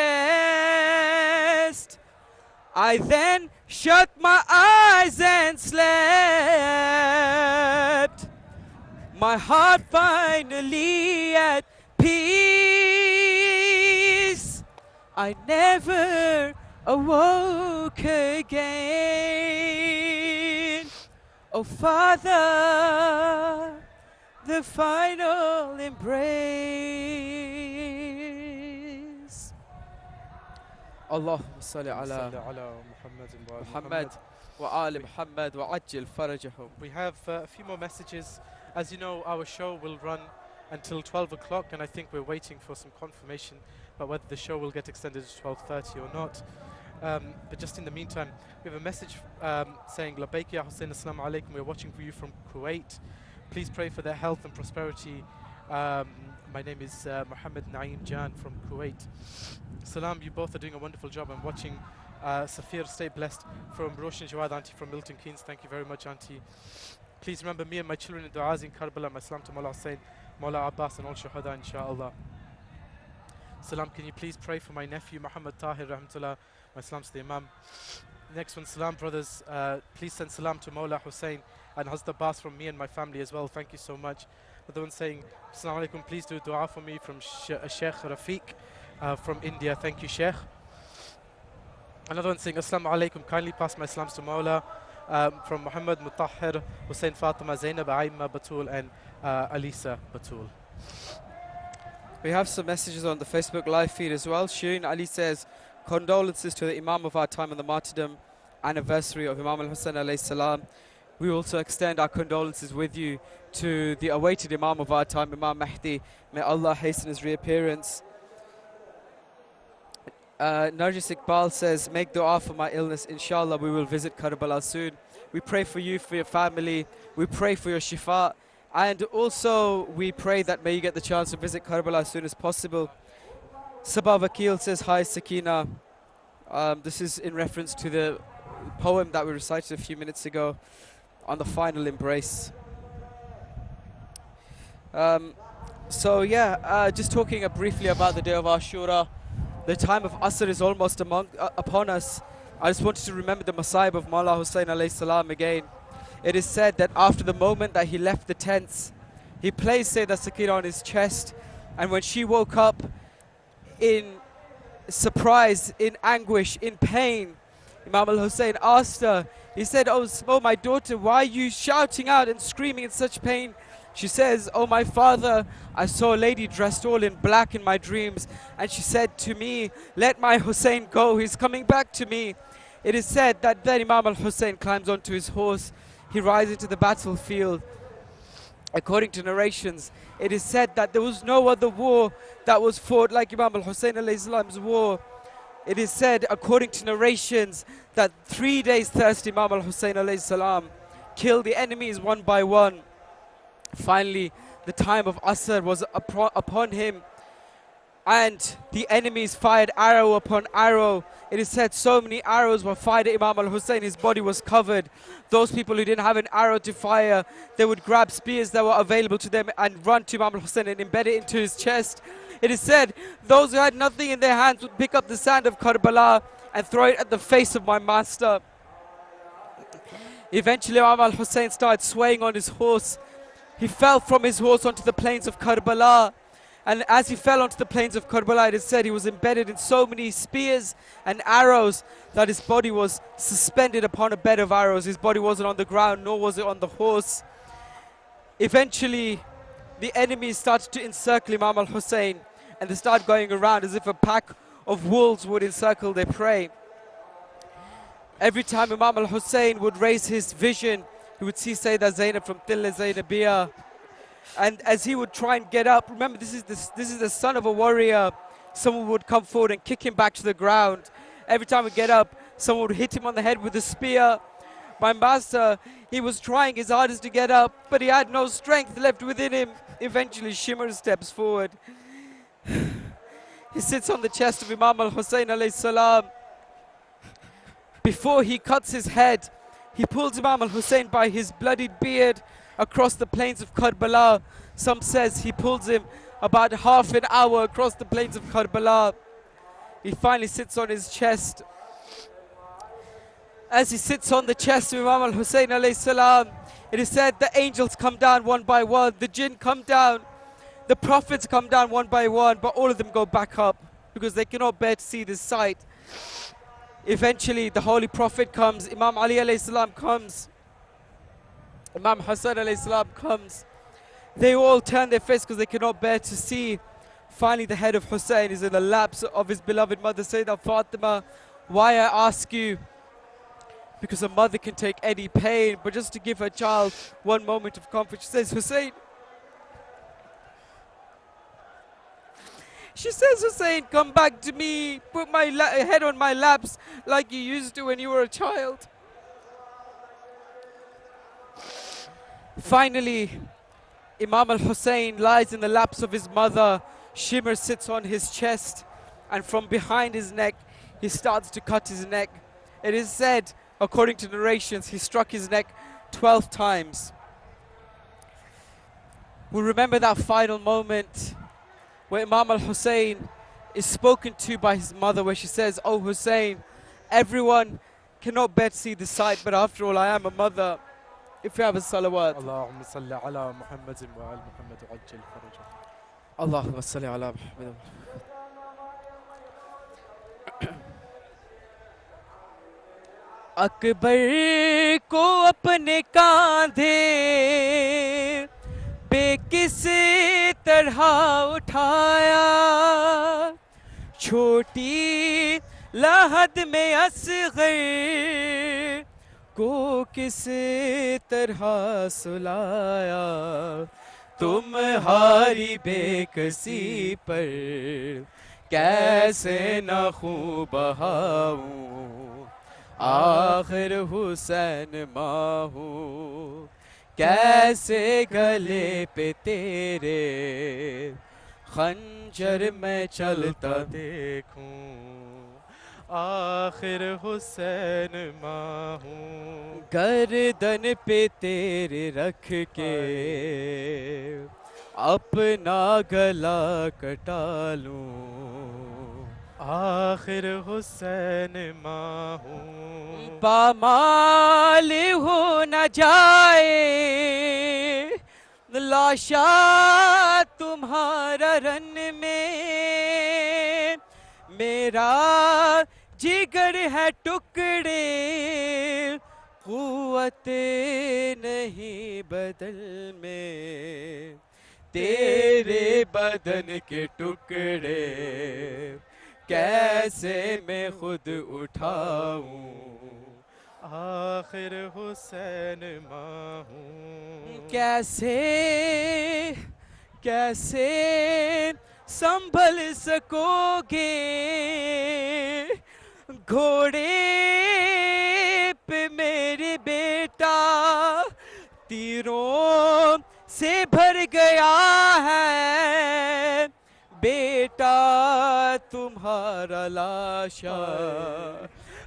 I then shut my eyes and slept. My heart finally at peace. I never awoke again. Oh Father, the final embrace. Allahumma salli ala Muhammad wa ali Muhammad wa ajil farajahum. We have a few more messages. As you know, our show will run until 12 o'clock, and I think we're waiting for some confirmation about whether the show will get extended to 12:30 or not. But just in the meantime, we have a message saying, Labbaik ya Hussein, assalamu alaikum. We're watching for you from Kuwait. Please pray for their health and prosperity. My name is Mohammed Naeem Jan from Kuwait. Salam, you both are doing a wonderful job. I'm watching Safir, stay blessed, from Roshan Jawad Auntie from Milton Keynes. Thank you very much, Auntie. Please remember me and my children in du'as in Karbala. My salam to Mawla Hussain, Mawla Abbas and all shuhada, inshallah. Salam, can you please pray for my nephew Muhammad Tahir rahmatullah. My salams to the Imam. Next one, salam brothers. Please send salam to Mawla Hussain and Hazrat Abbas from me and my family as well. Thank you so much. Another one saying, Assalamu alaikum, please do dua for me from Sheikh Rafiq from India. Thank you, Sheikh. Another one saying, Assalamu alaikum, kindly pass my salams to Mawla from Muhammad Mutahhir, Hussein Fatima, Zainab, Aima Batul, and Alisa Batul. We have some messages on the Facebook live feed as well. Shireen Ali says, condolences to the Imam of our time on the martyrdom anniversary of Imam Hussain alayhi salam. We also extend our condolences with you to the awaited Imam of our time, Imam Mahdi. May Allah hasten his reappearance. Narjis Iqbal says, make dua for my illness. Inshallah, we will visit Karbala soon. We pray for you, for your family. We pray for your shifa. And also, we pray that may you get the chance to visit Karbala as soon as possible. Sabah Vakil says, hi, Sakina. This is in reference to the poem that we recited a few minutes ago on the final embrace. Just talking briefly about the day of Ashura. The time of Asr is almost upon us. I just wanted to remember the Masayib of Mawla Hussain alayhi salam again. It is said that after the moment that he left the tents, he placed Sayyidah Sakina on his chest, and when she woke up in surprise, in anguish, in pain, Imam al-Hussein asked her, he said, oh my daughter, why are you shouting out and screaming in such pain? She says, oh my father, I saw a lady dressed all in black in my dreams, and she said to me, let my Hussein go, he's coming back to me. It is said that then Imam al-Hussein climbs onto his horse, he rides into the battlefield. According to narrations, it is said that there was no other war that was fought like Imam al-Hussein alayhi salam's war. It is said, according to narrations, that 3 days thirst Imam al-Hussein alayhi salam killed the enemies one by one. Finally, the time of Asr was upon him, and the enemies fired arrow upon arrow. It is said so many arrows were fired at Imam al-Hussein, his body was covered. Those people who didn't have an arrow to fire, they would grab spears that were available to them and run to Imam al-Hussein and embed it into his chest. It is said those who had nothing in their hands would pick up the sand of Karbala and throw it at the face of my master. Eventually Imam al-Hussein started swaying on his horse. He fell from his horse onto the plains of Karbala. And as he fell onto the plains of Karbala, it is said he was embedded in so many spears and arrows that his body was suspended upon a bed of arrows. His body wasn't on the ground, nor was it on the horse. Eventually, the enemies started to encircle Imam al-Hussein, and they started going around as if a pack of wolves would encircle their prey. Every time Imam al-Hussein would raise his vision, he would see Sayyidah Zainab from Tilla Zainabiyah. And as he would try and get up, remember this is the son of a warrior, someone would come forward and kick him back to the ground. Every time he would get up, someone would hit him on the head with a spear. My master, he was trying his hardest to get up, but he had no strength left within him. Eventually Shimr steps forward. He sits on the chest of Imam al-Hussein alayhi salam. Before he cuts his head, he pulls Imam al-Hussein by his bloodied beard across the plains of Karbala. Some says he pulls him about half an hour across the plains of Karbala. He finally sits on his chest. As he sits on the chest of Imam al-Hussein alayhi salam, it is said the angels come down one by one, the jinn come down, the prophets come down one by one, but all of them go back up because they cannot bear to see this sight. Eventually the Holy Prophet comes, Imam Ali alayhi salam comes, Imam Hussain alayhi salam comes. They all turn their face because they cannot bear to see. Finally the head of Hussein is in the laps of his beloved mother Sayyidah Fatima. Why, I ask you? Because a mother can take any pain, but just to give her child one moment of comfort, she says, Hussein. She says, Hussein, come back to me. Put my head on my laps like you used to when you were a child. Finally, Imam al-Hussein lies in the laps of his mother. Shimr sits on his chest, and from behind his neck, he starts to cut his neck. It is said, according to narrations, he struck his neck 12 times. We remember that final moment where Imam al-Hussein is spoken to by his mother, where she says, oh Hussein, everyone cannot bear to see the sight, but after all, I am a mother. If you have a salawat. اللهم صل على محمد وآل محمد وعجل فرجهم. Allahumma salli ala Muhammad. اکبر کو اپنے کاندھے بے کس طرح اٹھایا، چھوٹی لحد میں اصغر کو کس طرح سلایا، تمہاری بے کسی پر کیسے نہ خوں بہاؤں، آخر حسین ماں ہوں، کیسے گلے پہ تیرے خنجر میں چلتا دیکھوں، آخر حسین ماں ہوں، گردن پہ تیرے رکھ کے اپنا گلا کٹا لوں، آخر حسین ماں ہوں، پامال ہو نہ جائے لاشا تمہارا رن میں، میرا جگر ہے ٹکڑے قوت نہیں بدل میں، تیرے بدن کے ٹکڑے کیسے میں خود اٹھاؤں، آخر حسین ماں ہوں، کیسے کیسے سنبھل سکو گے گھوڑے پہ میرے بیٹا، تیروں سے بھر گیا ہے بیٹا تمہارا لاشا،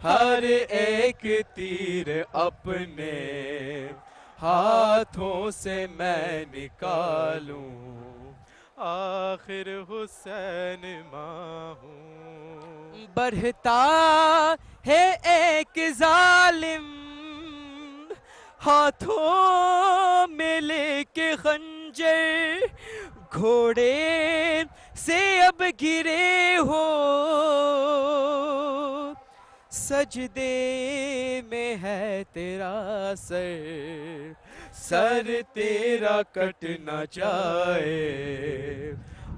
ہر ایک تیر اپنے ہاتھوں سے میں نکالوں، آخر حسین ماں ہوں، بڑھتا ہے ایک ظالم ہاتھوں میں لے کے خنجر، گھوڑے سے اب گرے ہو سجدے میں ہے تیرا سر، سر تیرا کٹ نہ جائے،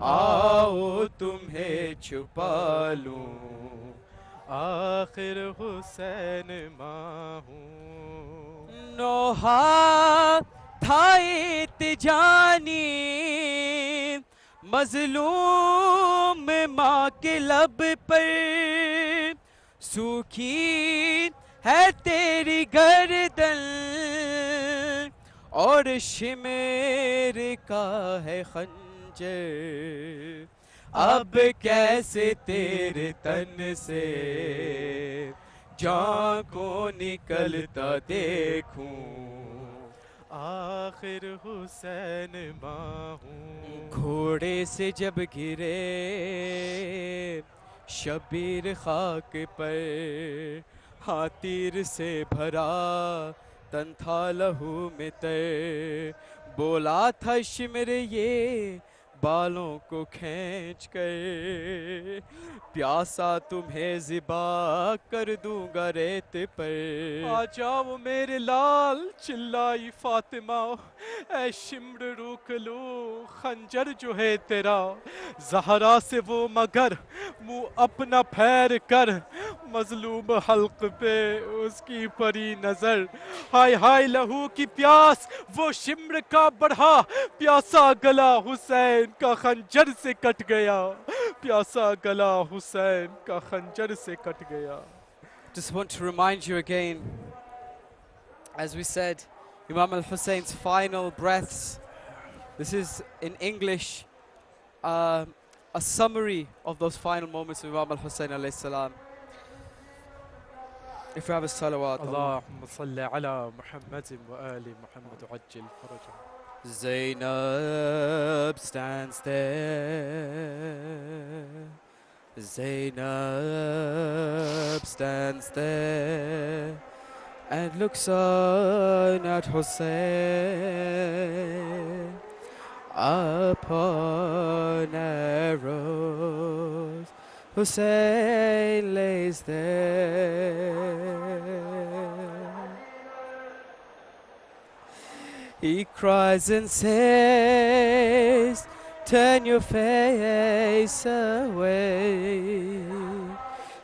آؤ تمہیں چھپا لوں، آخر حسین ماں ہوں، نوحہ تھا تجانی مظلوم ماں کے لب پر، سوکھی ہے تیری گردن اور شمر کا ہے خنجر، اب کیسے تیرے تن سے جان کو نکلتا دیکھوں، آخر حسین ماں ہوں، گھوڑے سے جب گرے شبیر خاک پر، ہاں تیر سے بھرا تن تھا لہو میں تر، بولا تھا شمر یہ بالوں کو کھینچ کر، پیاسا تمہیں ذبح کر دوں گا ریت پر، آ جاؤ میرے لال چلائی فاطمہ، اے شمر روک لو خنجر جو ہے تیرا، زہرا سے وہ مگر منہ اپنا پھیر کر، مظلوم حلق پہ اس کی پری نظر، ہائے ہائے لہو کی پیاس وہ شمر کا بڑھا، پیاسا گلا حسین کا خنجر سے کٹ گیا، پیاسا گلا حسین کا خنجر سے کٹ گیا. Just want to remind you again, as we said, Imam al-Hussein's final breaths. This is in English, a summary of those final moments of Imam al-Hussein alayhi salam. If you have a salawat. اللهم صل على محمد وآل محمد وعجل فرجهم. Zainab stands there, Zainab stands there, and looks on at Hussein upon arrows. Hussein lays there. He cries and says, turn your face away.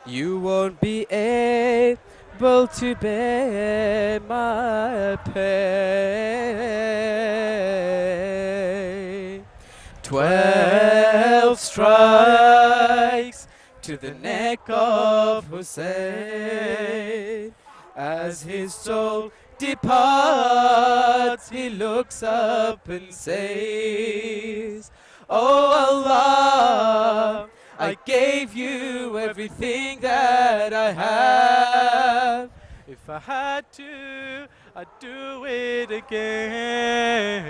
You won't be able to bear my pain. 12 strikes to the neck of Hussein. As his soul departs, he looks up and says, Oh Allah, I gave you everything that I have. If I had to, I'd do it again.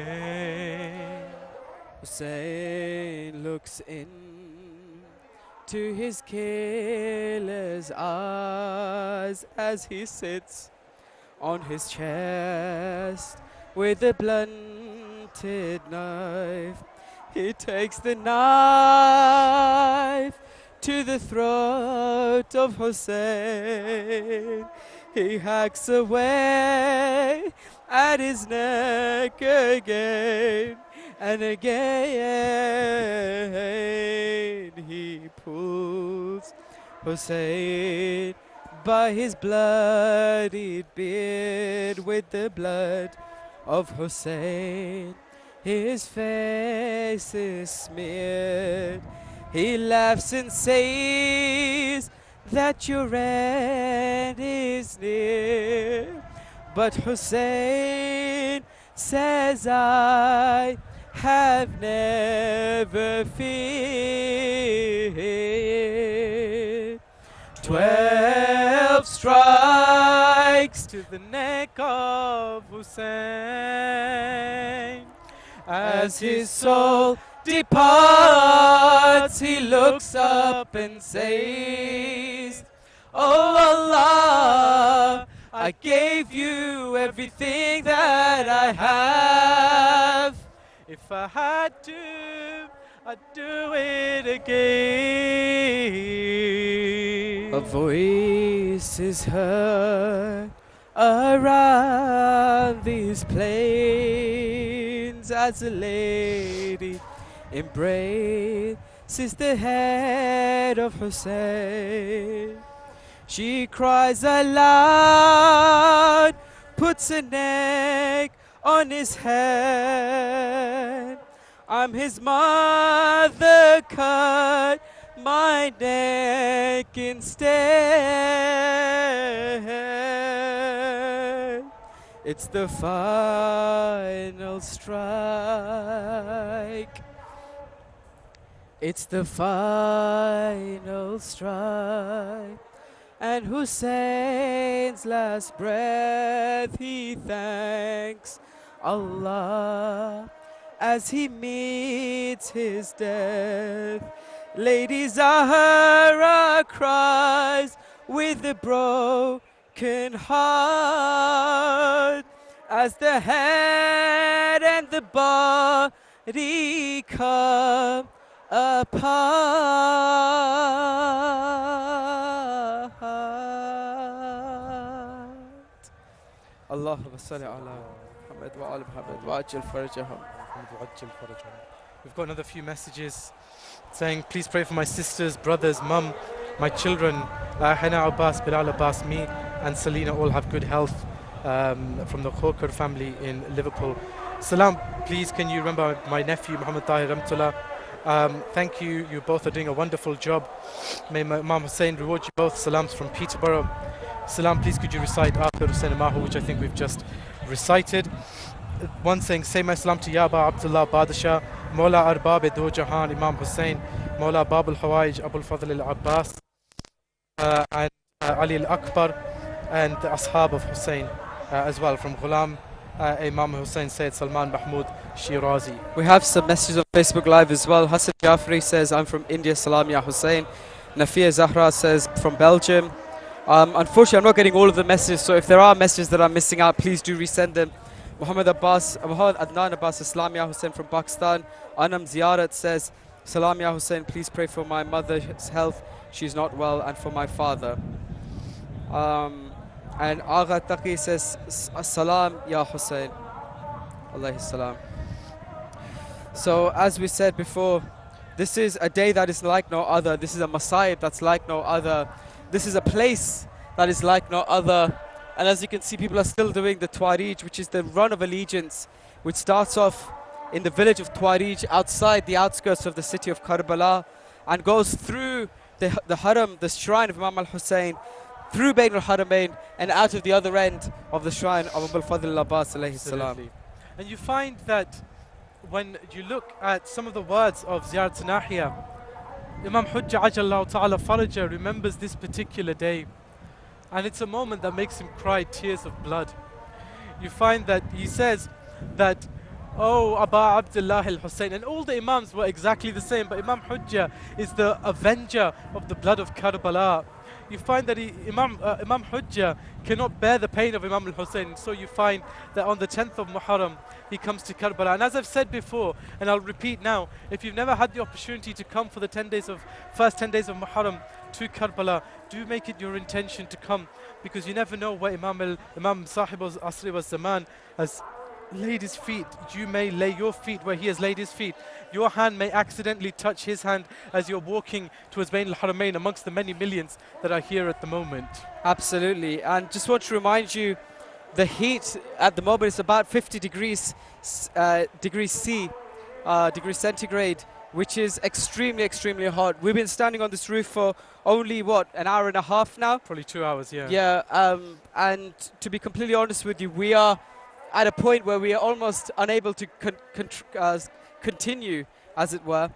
Hussein looks in to his killer's eyes as he sits on his chest with a blunted knife. He takes the knife to the throat of Hussein. He hacks away at his neck again and again. He pulls Hussein by his bloodied beard. With the blood of Hussein his face is smeared. He laughs and says that your end is near. But Hussein says, I have never feared. 12 strikes To the neck of Hussein. as his soul departs, he looks up and says, Oh Allah, I gave you everything that I have. If I had to, I'd do it again. A voice is heard around these plains as a lady embraces the head of Hussein. She cries aloud, puts her neck on his head. I'm his mother, cut my neck instead. It's the final strike. It's the final strike. And Hussein's last breath, he thanks Allah as he meets his death. Lady Zahra cries with a broken heart as the head and the body come apart. Allahumma salli ala Muhammad wa ala Muhammad wa ajil farajahum. We've got another few messages saying, please pray for my sisters, brothers, mum, my children, Hana Abbas, Bilal Abbas, me and Selena all have good health, from the Khokar family in Liverpool. Salam, please can you remember my nephew Muhammad Tahir Ramtullah. Thank you, you both are doing a wonderful job. May Imam Hussain reward you both. Salams from Peterborough. Salam, please could you recite Akhir Hussain Mahu, which I think we've just recited. One saying, say my salam to Yaba Abdullah Badashah, Mawla Arbab Do Jahan, Imam Hussain, Mawla Bab al-Hawaij, Abul Fadl al-Abbas, and Ali al-Akbar, and the Ashab of Hussain as well, from Ghulam Imam Hussain Sayyid Salman Mahmud Shirazi. We have some messages on Facebook Live as well. Hassan Jafri says, I'm from India, Salam Ya Hussain. Nafia Zahra says, from Belgium. Unfortunately, I'm not getting all of the messages, so if there are messages that I'm missing out, please do resend them. Muhammad Adnan Abbas Islam Ya Hussain from Pakistan. Anam Ziyarat says, Salam Ya Hussain, please pray for my mother's health. She's not well, and for my father. And Agha Taqi says, Salam Ya Hussain. Alayhi salam. So, as we said before, this is a day that is like no other. This is a Masa'ib that's like no other. This is a place that is like no other. And as you can see, people are still doing the Tuwairij, which is the run of allegiance, which starts off in the village of Tuwairij outside the outskirts of the city of Karbala and goes through the Haram, the shrine of Imam Hussain, through Bayn al-Haramain and out of the other end of the shrine of Abul Fadl al-Abbas alayhi salam. Absolutely. And you find that when you look at some of the words of Ziyarat Nahiya, Imam Hujjah Ajallahu Ta'ala Faraja remembers this particular day, and it's a moment that makes him cry tears of blood. You find that he says that, oh, Aba Abdullah al-Hussein, and all the Imams were exactly the same, but Imam Hujjah is the avenger of the blood of Karbala. You find that Imam Hujjah cannot bear the pain of Imam al-Hussein, so you find that on the 10th of Muharram he comes to Karbala. And as I've said before, and I'll repeat now, if you've never had the opportunity to come for the first 10 days of Muharram to Karbala, do make it your intention to come, because you never know where Imam Sahib al-Asri wa Zaman has laid his feet. You may lay your feet where he has laid his feet. Your hand may accidentally touch his hand as you're walking towards Bayn al-Haramain amongst the many millions that are here at the moment. Absolutely. And just want to remind you, the heat at the moment is about 50 degrees centigrade, which is extremely, extremely hot. We've been standing on this roof for only, what, an hour and a half now? Probably 2 hours, yeah. Yeah, and to be completely honest with you, we are at a point where we are almost unable to continue, as it were.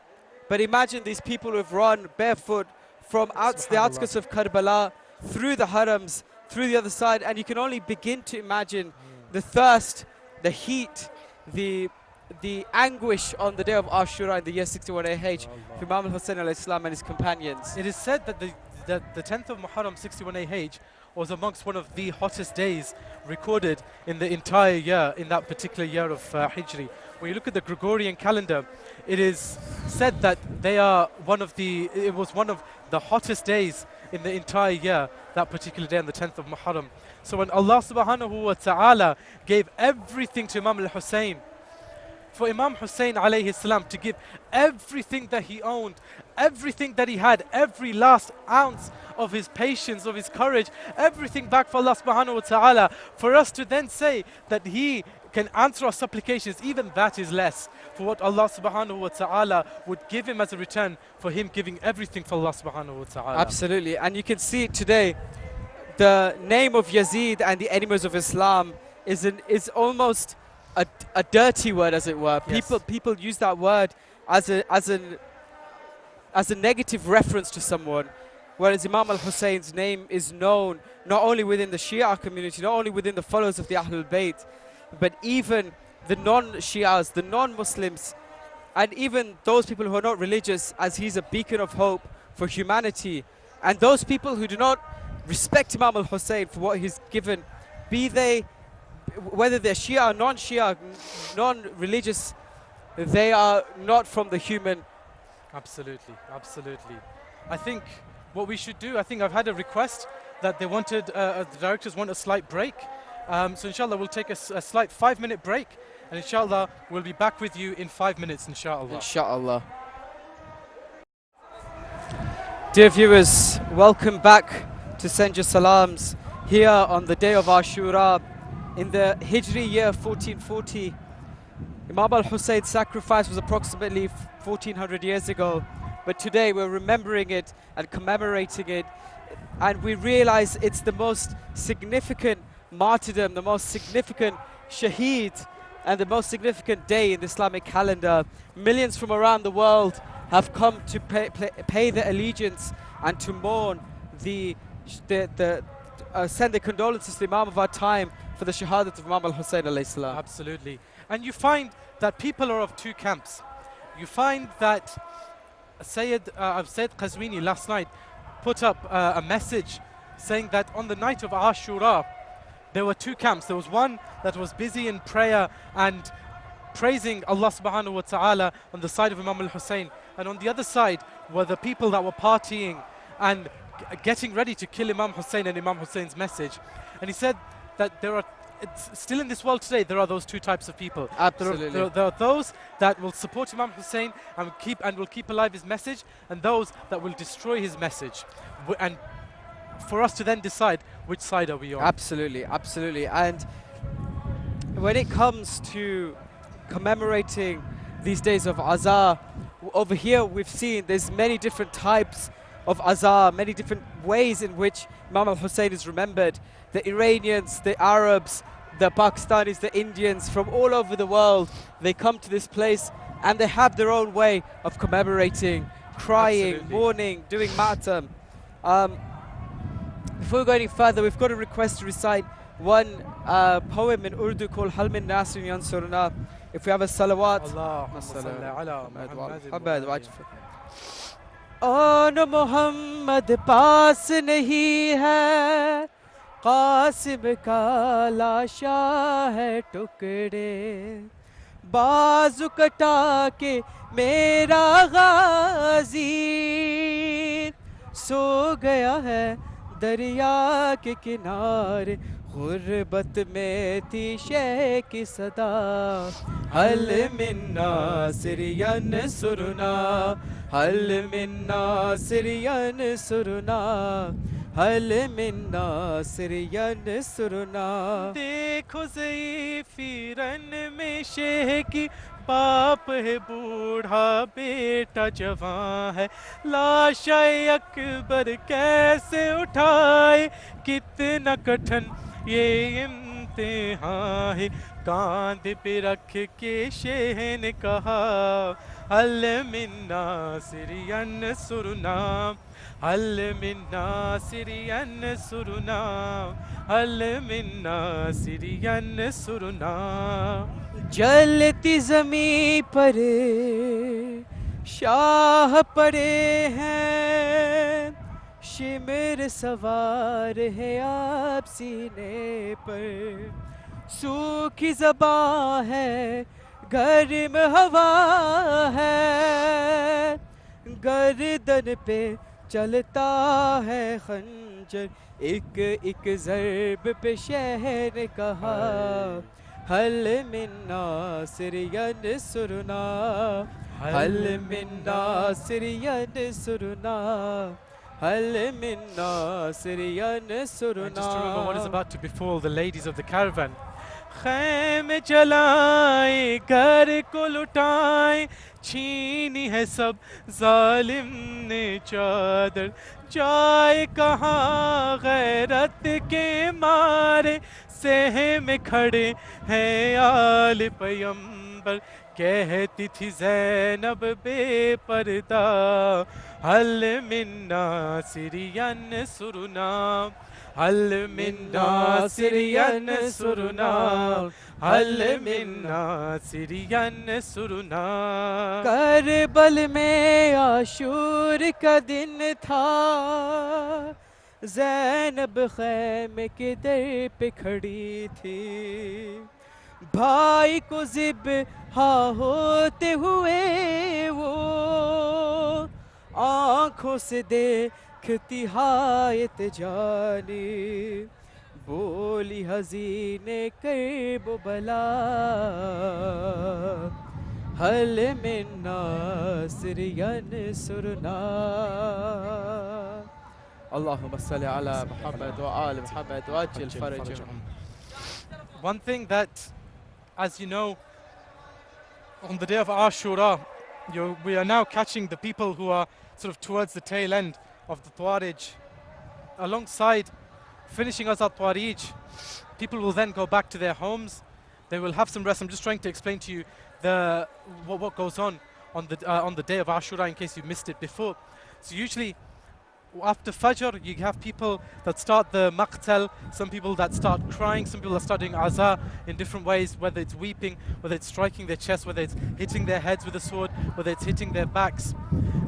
But imagine these people who have run barefoot from the outskirts of Karbala, through the harams, through the other side, and you can only begin to imagine the thirst, the heat, the anguish on the day of Ashura in the year 61 AH for Imam Hussain alayhi salam and his companions. It is said that the 10th of Muharram 61 AH was amongst one of the hottest days recorded in the entire year, in that particular year of Hijri. When you look at the Gregorian calendar, it is said that it was one of the hottest days in the entire year, that particular day on the 10th of Muharram. So when Allah subhanahu wa ta'ala gave everything to Imam al-Hussein, for Imam Hussain alayhi salam to give everything that he owned, everything that he had, every last ounce of his patience, of his courage, everything back for Allah subhanahu wa ta'ala, for us to then say that he can answer our supplications, even that is less for what Allah subhanahu wa ta'ala would give him as a return for him giving everything for Allah subhanahu wa ta'ala. Absolutely, and you can see it today. The name of Yazid and the enemies of Islam is almost a dirty word, as it were. Yes. People use that word as a negative reference to someone, whereas Imam al-Hussein's name is known not only within the Shia community, not only within the followers of the Ahlul Bayt, but even the non-Shias, the non-Muslims, and even those people who are not religious, as he's a beacon of hope for humanity. And those people who do not respect Imam al-Hussein for what he's given, whether they're Shia or non-Shia, non-religious, they are not from the human. Absolutely, absolutely. I think what we should do, I think I've had a request that they wanted, the directors want a slight break. So inshallah we'll take a slight 5-minute break, and inshallah we'll be back with you in 5 minutes, inshallah. Inshallah. Dear viewers, welcome back to Send Your Salams here on the day of Ashura. In the Hijri year 1440, Imam al-Hussein's sacrifice was approximately 1400 years ago. But today we're remembering it and commemorating it. And we realize it's the most significant martyrdom, the most significant shaheed, and the most significant day in the Islamic calendar. Millions from around the world have come to pay their allegiance and to mourn send their condolences to the Imam of our time for the shahadat of Imam al-Hussein alayhi salam. Absolutely. And you find that people are of two camps. You find that Sayyid Qazwini last night put up a message saying that on the night of Ashura, there were two camps. There was one that was busy in prayer and praising Allah subhanahu wa ta'ala on the side of Imam Hussain, and on the other side were the people that were partying and getting ready to kill Imam Hussain and Imam Hussein's message. And he said that it's still in this world today, there are those two types of people. Absolutely. There are those that will support Imam Hussain and will keep alive his message, and those that will destroy his message. And for us to then decide which side are we on. Absolutely, absolutely. And when it comes to commemorating these days of Azar, over here we've seen there's many different types of Azar, many different ways in which Imam al-Hussein is remembered. The Iranians, the Arabs, the Pakistanis, the Indians, from all over the world, they come to this place and they have their own way of commemorating, crying, Absolutely. mourning, doing matam. Before we go any further, we've got a request to recite one poem in Urdu called Hal min Nasrin Yansurna. If we have a salawat. Allahumma salli ala Muhammad wa on Muhammad paas nahi hai, Qasim ka lasha hai tukde, bazu kata ke mera ghazi so gaya hai دریا کے کنارے غربت میں تھی شہ کی صدا حل من ناصر ینصرنا حل من ناصر ینصرنا حل من ناصر ینصرنا دیکھو ضعیفی رن میں شہ کی باپ ہے بوڑھا بیٹا جوان ہے لاش اکبر کیسے اٹھائے کتنا کٹھن یہ امتحان ہے کاندھ پہ رکھ کے شہ نے کہا حل من ناصر ینصرنا حل من ناصر ینصرنا حل من ناصر ینصرنا جلتی زمین پر شاہ پڑے ہیں شمر سوار ہے آپ سینے پر سوکھی زباں ہے گرم ہوا ہے گردن پہ چلتا ہے خنجر ایک ایک ضرب پہ شہ نے کہا حل من ناصر ینصرنا حل من ناصر ینصرنا حل من ناصر ینصرنا. And just to remember what is about to befall the ladies of the caravan. خیمے جلائیں گھر کو لٹائیں چھینی ہے سب ظالم نے چادر جائے کہاں غیرت کے مارے سہے میں کھڑے ہیں آل پیمبر کہتی تھی زینب بے پردہ حل من ناصر ینصرنا حل من ناصر ینصرنا حل من ناصر ینصرنا. کربل میں عاشور کا دن تھا زینب خیمے کے در پہ کھڑی تھی بھائی کو ذبح ہوتے ہوئے وہ آنکھوں سے دیکھتی ہائے تجانی بولی حزین کرب و بلا حل من ناصر ینصرنا. اللہم صلی علی محمد و آل محمد و عجل فرجہم. One thing that, as you know, on the day of Ashura, we are now catching the people who are sort of towards the tail end of the Tuwairij. Alongside finishing us at Tuwairij, people will then go back to their homes. They will have some rest. I'm just trying to explain to you what goes on the day of Ashura in case you missed it before. So usually after Fajr, you have people that start the maqtal, some people that start crying, some people that start doing azar in different ways, whether it's weeping, whether it's striking their chest, whether it's hitting their heads with a sword, whether it's hitting their backs.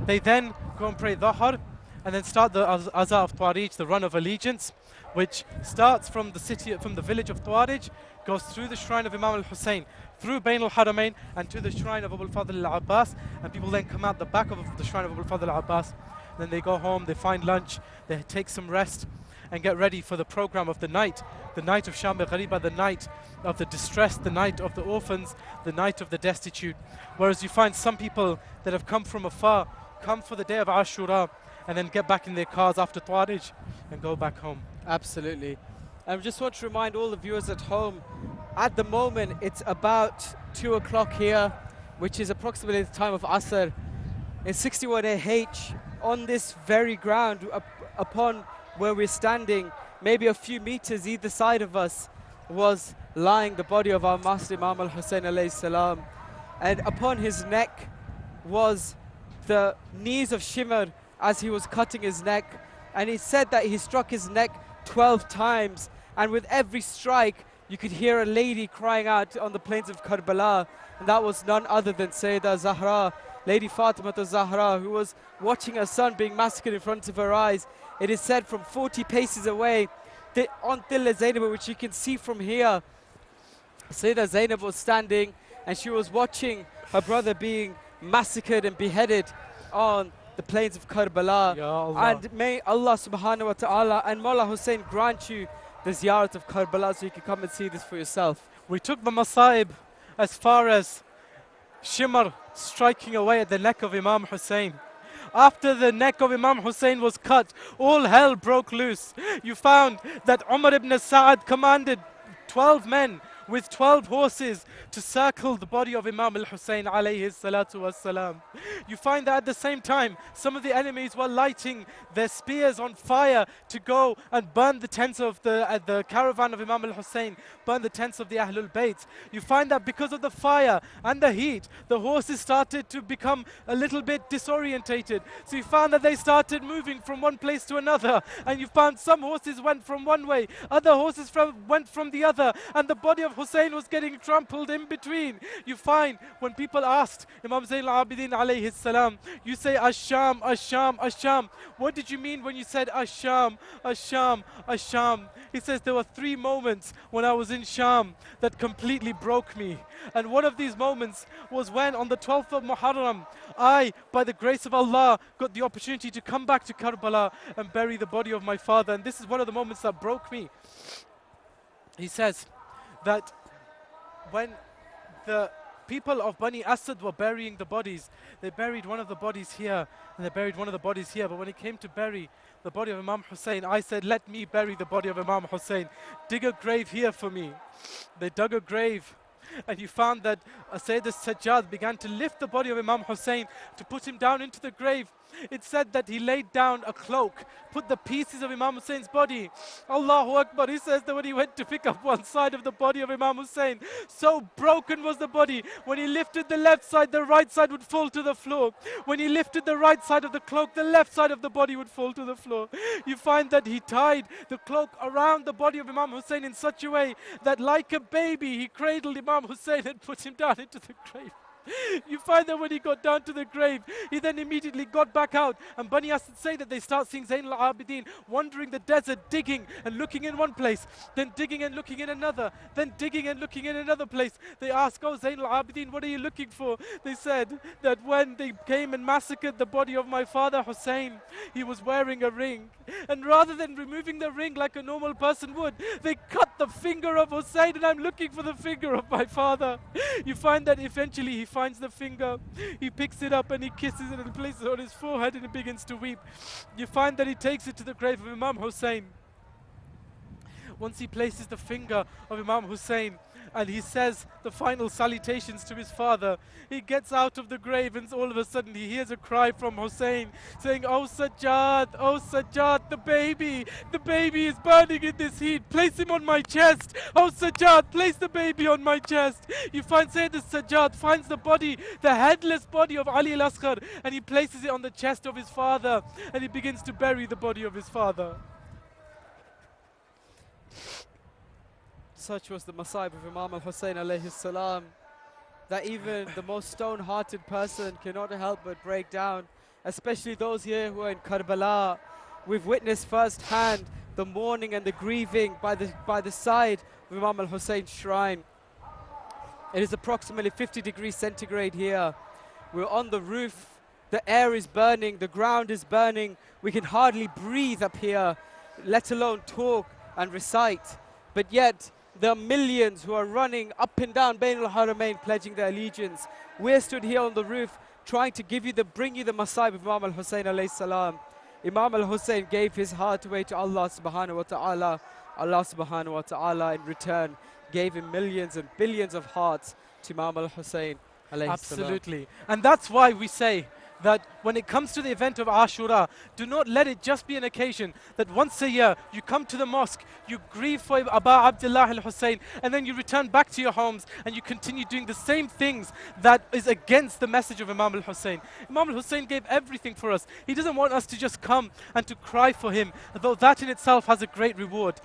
They then go and pray Dhahar, and then start the Azza of Tuwairij, the run of allegiance, which starts from the city, from the village of Tuwairij, goes through the shrine of Imam Hussain, through Bain al-Haramain, and to the shrine of Abu al-Fadl al-Abbas, and people then come out the back of the shrine of Abu al-Fadl al-Abbas, then they go home, they find lunch, they take some rest, and get ready for the program of the night of Sham al-Ghariba, the night of the distressed, the night of the orphans, the night of the destitute. Whereas you find some people that have come from afar, come for the day of Ashura, and then get back in their cars after Tuwairij and go back home. Absolutely. I just want to remind all the viewers at home, at the moment it's about 2 o'clock here, which is approximately the time of Asr. In 61AH, on this very ground, upon where we're standing, maybe a few meters either side of us, was lying the body of our Master Imam al-Hussain alayhi salam. And upon his neck was the knees of Shimr as he was cutting his neck. And he said that he struck his neck 12 times. And with every strike, you could hear a lady crying out on the plains of Karbala. And that was none other than Sayyidah Zahra, Lady Fatima Zahra, who was watching her son being massacred in front of her eyes. It is said from 40 paces away, on Tilla Zainab, which you can see from here, Sayyidah Zainab was standing and she was watching her brother being massacred and beheaded on the plains of Karbala. Ya Allah. And may Allah subhanahu wa ta'ala and Mawla Hussain grant you the ziyarat of Karbala so you can come and see this for yourself. We took the Masaib as far as Shimr striking away at the neck of Imam Hussain. After the neck of Imam Hussain was cut, all hell broke loose. You found that Umar ibn Sa'ad commanded 12 men with 12 horses to circle the body of Imam al-Hussain alayhi salatu wassalam. You find that at the same time, some of the enemies were lighting their spears on fire to go and burn the tents of the caravan of Imam al-Hussain, burn the tents of the Ahlul Bayt. You find that because of the fire and the heat, the horses started to become a little bit disorientated. So you found that they started moving from one place to another, and you found some horses went from one way, other horses went from the other, and the body of Hussain was getting trampled in between. You find when people asked Imam Zayn al-Abidin alayhi salam, you say Ash-Sham, Ash-Sham, Ash-Sham. What did you mean when you said Ash-Sham, Ash-Sham, Ash-Sham? He says there were 3 moments when I was in Sham that completely broke me. And one of these moments was when on the 12th of Muharram, I, by the grace of Allah, got the opportunity to come back to Karbala and bury the body of my father. And this is one of the moments that broke me. He says that when the people of Bani Asad were burying the bodies, they buried one of the bodies here and they buried one of the bodies here. But when it came to bury the body of Imam Hussain, I said, let me bury the body of Imam Hussain. Dig a grave here for me. They dug a grave. And you found that Sayyid al-Sajjad began to lift the body of Imam Hussain to put him down into the grave. It said that he laid down a cloak, put the pieces of Imam Hussein's body. Allahu Akbar. He says that when he went to pick up one side of the body of Imam Hussain, so broken was the body. When he lifted the left side, the right side would fall to the floor. When he lifted the right side of the cloak, the left side of the body would fall to the floor. You find that he tied the cloak around the body of Imam Hussain in such a way that like a baby, he cradled Imam Hussain and put him down into the grave. You find that when he got down to the grave, he then immediately got back out. And Bani Asad say that they start seeing Zayn al-Abidin wandering the desert, digging and looking in one place, then digging and looking in another, then digging and looking in another place. They ask, oh Zayn al-Abidin, what are you looking for? They said that when they came and massacred the body of my father Hussain, he was wearing a ring. And rather than removing the ring like a normal person would, they cut the finger of Hussain, and I'm looking for the finger of my father. You find that eventually he finds the finger, he picks it up and he kisses it and places it on his forehead and he begins to weep. You find that he takes it to the grave of Imam Hussain. Once he places the finger of Imam Hussain and he says the final salutations to his father, he gets out of the grave and all of a sudden he hears a cry from Hussain saying, oh Sajjad, the baby is burning in this heat, place him on my chest, oh Sajjad, place the baby on my chest. You find Sayyid Sajjad finds the body, the headless body of Ali al-Asghar, and he places it on the chest of his father and he begins to bury the body of his father. Such was the Masaib of Imam al-Hussain alayhi salam, that even the most stone-hearted person cannot help but break down especially those here who are in Karbala. We've witnessed firsthand the mourning and the grieving by the side of Imam al-Hussein's shrine. It is approximately 50 degrees centigrade here. We're on the roof. The air is burning. The ground is burning. We can hardly breathe up here, let alone talk and recite. But yet, there are millions who are running up and down Bain al-Haramain, pledging their allegiance. We're stood here on the roof, trying to bring you the Masayib of Imam al-Hussein alayhi salam. Imam al-Hussein gave his heart away to Allah subhanahu wa ta'ala. Allah subhanahu wa ta'ala in return gave him millions and billions of hearts to Imam al-Hussein alayhi Absolutely. And that's why we say that when it comes to the event of Ashura, do not let it just be an occasion that once a year you come to the mosque, you grieve for Aba Abdullah al-Hussein, and then you return back to your homes and you continue doing the same things that is against the message of Imam al-Hussein. Imam al-Hussein gave everything for us. He doesn't want us to just come and to cry for him, though that in itself has a great reward.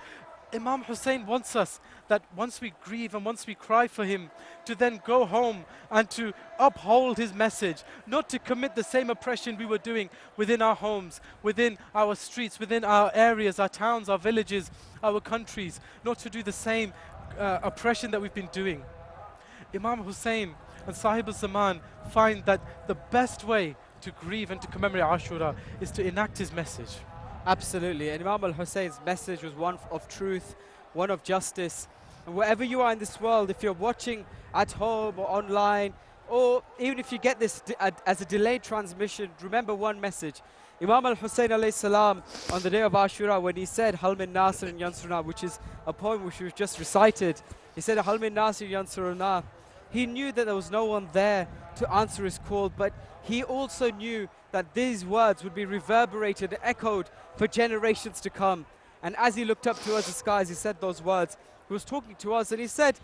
Imam Hussein wants us that once we grieve and once we cry for him, to then go home and to uphold his message, not to commit the same oppression we were doing within our homes, within our streets, within our areas, our towns, our villages, our countries, not to do the same oppression that we've been doing. Imam Hussein and Sahib al-Zaman find that the best way to grieve and to commemorate Ashura is to enact his message. Absolutely. And Imam al-Hussein's message was one of truth, one of justice. And wherever you are in this world, if you're watching at home or online, or even if you get this as a delayed transmission, remember one message. Imam al-Hussein alayhi salam, on the day of Ashura, when he said, Hal min Nasir and Yansuruna, which is a poem which was just recited, he said, Hal min Nasir Yansuruna. He knew that there was no one there to answer his call, but he also knew that these words would be reverberated, echoed for generations to come. And as he looked up towards the skies, he said those words. He was talking to us and he said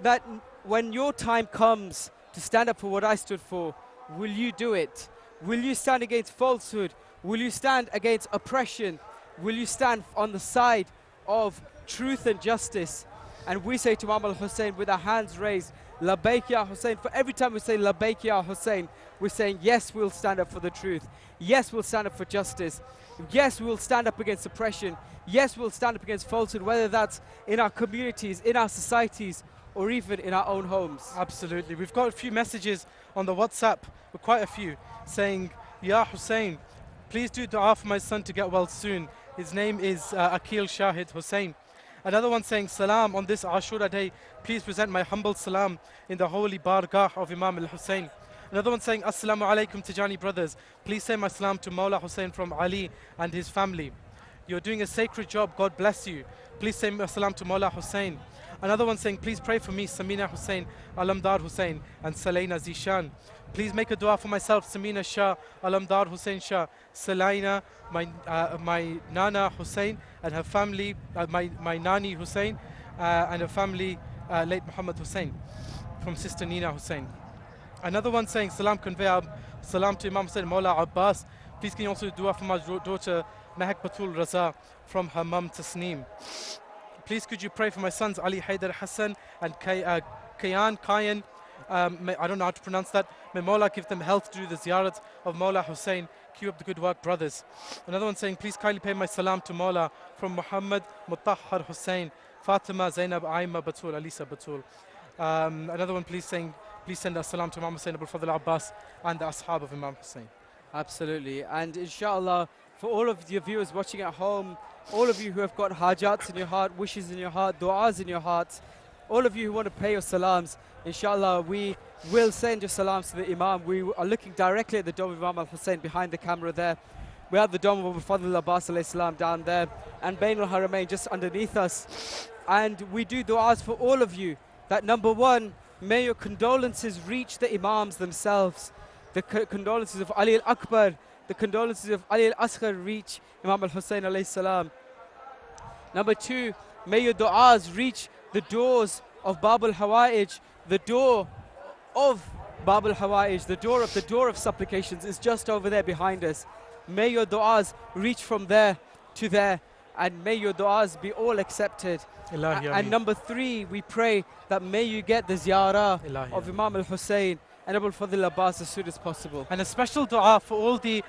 that when your time comes to stand up for what I stood for, will you do it? Will you stand against falsehood? Will you stand against oppression? Will you stand on the side of truth and justice? And we say to Imam al-Hussein with our hands raised, Labbaik ya Hussein. For every time we say Labbaik ya Hussein, we're saying, yes, we'll stand up for the truth. Yes, we'll stand up for justice. Yes, we'll stand up against oppression. Yes, we'll stand up against falsehood, whether that's in our communities, in our societies, or even in our own homes. Absolutely. We've got a few messages on the WhatsApp, quite a few, saying, Ya Hussein, please do dua for my son to get well soon. His name is Akil Shahid Hussein. Another one saying, Salam, on this Ashura day, please present my humble salam in the holy bargah of Imam al-Hussein. Another one saying, Assalamu alaikum Tejani brothers, please say my salam to Mawla Hussein from Ali and his family. You're doing a sacred job, God bless you. Please say my salam to Mawla Hussein. Another one saying, please pray for me, Samina Hussein, Alamdar Hussein, and Salaina Zishan. Please make a dua for myself, Samina Shah, Alamdar Hussein Shah, Salaina, my Nana Hussein, and her family, my Nani Hussein, and her family, late Muhammad Hussein, from Sister Nina Hussein. Another one saying, Salam, convey salam to Imam Hussein, Mawla Abbas. Please can you also do dua for my daughter, Mehak Batul Raza, from her mum Tasneem. Please could you pray for my sons Ali Haider Hassan and Kayan. I don't know how to pronounce that. May Mawla give them health to do the ziyarat of Mawla Hussein. Keep up the good work, brothers. Another one saying, please kindly pay my salam to Mawla from Muhammad Mutahhar Hussein, Fatima Zainab Aima Batul, Alisa Batul. Another one please saying, please send a salam to Imam Hussein Abul Fadl Abbas and the ashab of Imam Hussein. Absolutely. And inshallah, for all of your viewers watching at home, all of you who have got hajats in your heart, wishes in your heart, du'as in your hearts, all of you who want to pay your salams, inshallah, we will send your salams to the Imam. We are looking directly at the dome of Imam al-Hussein behind the camera there. We have the dome of Abu Fadl Abbas alayhi salam down there, and Bain al-Haramain just underneath us. And we do du'as for all of you, that number one, may your condolences reach the Imams themselves. The condolences of Ali al-Akbar, the condolences of Ali al-Asghar reach Imam al-Hussein alayhi salam. Number two, may your du'as reach the doors of Bab al-Hawaij. The door of Bab al-Hawaij, the door of supplications is just over there behind us. May your du'as reach from there to there, and may your du'as be all accepted. And number three, we pray that may you get the ziyarah of Imam al-Hussein, and Abul Fadl Abbas as soon as possible. And a special dua for all the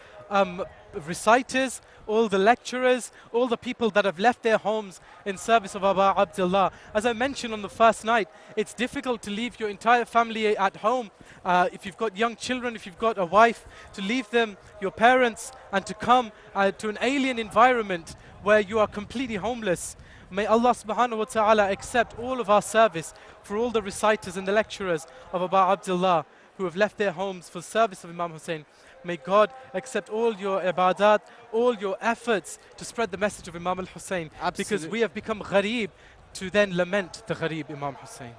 reciters, all the lecturers, all the people that have left their homes in service of Aba Abdullah. As I mentioned on the first night, it's difficult to leave your entire family at home. If you've got young children, if you've got a wife, to leave them, your parents, and to come to an alien environment where you are completely homeless. May Allah subhanahu wa ta'ala accept all of our service for all the reciters and the lecturers of Aba Abdullah who have left their homes for service of Imam Hussain. May God accept all your ibadat, all your efforts to spread the message of Imam al-Hussain. Because we have become ghareeb to then lament the ghareeb Imam Hussain.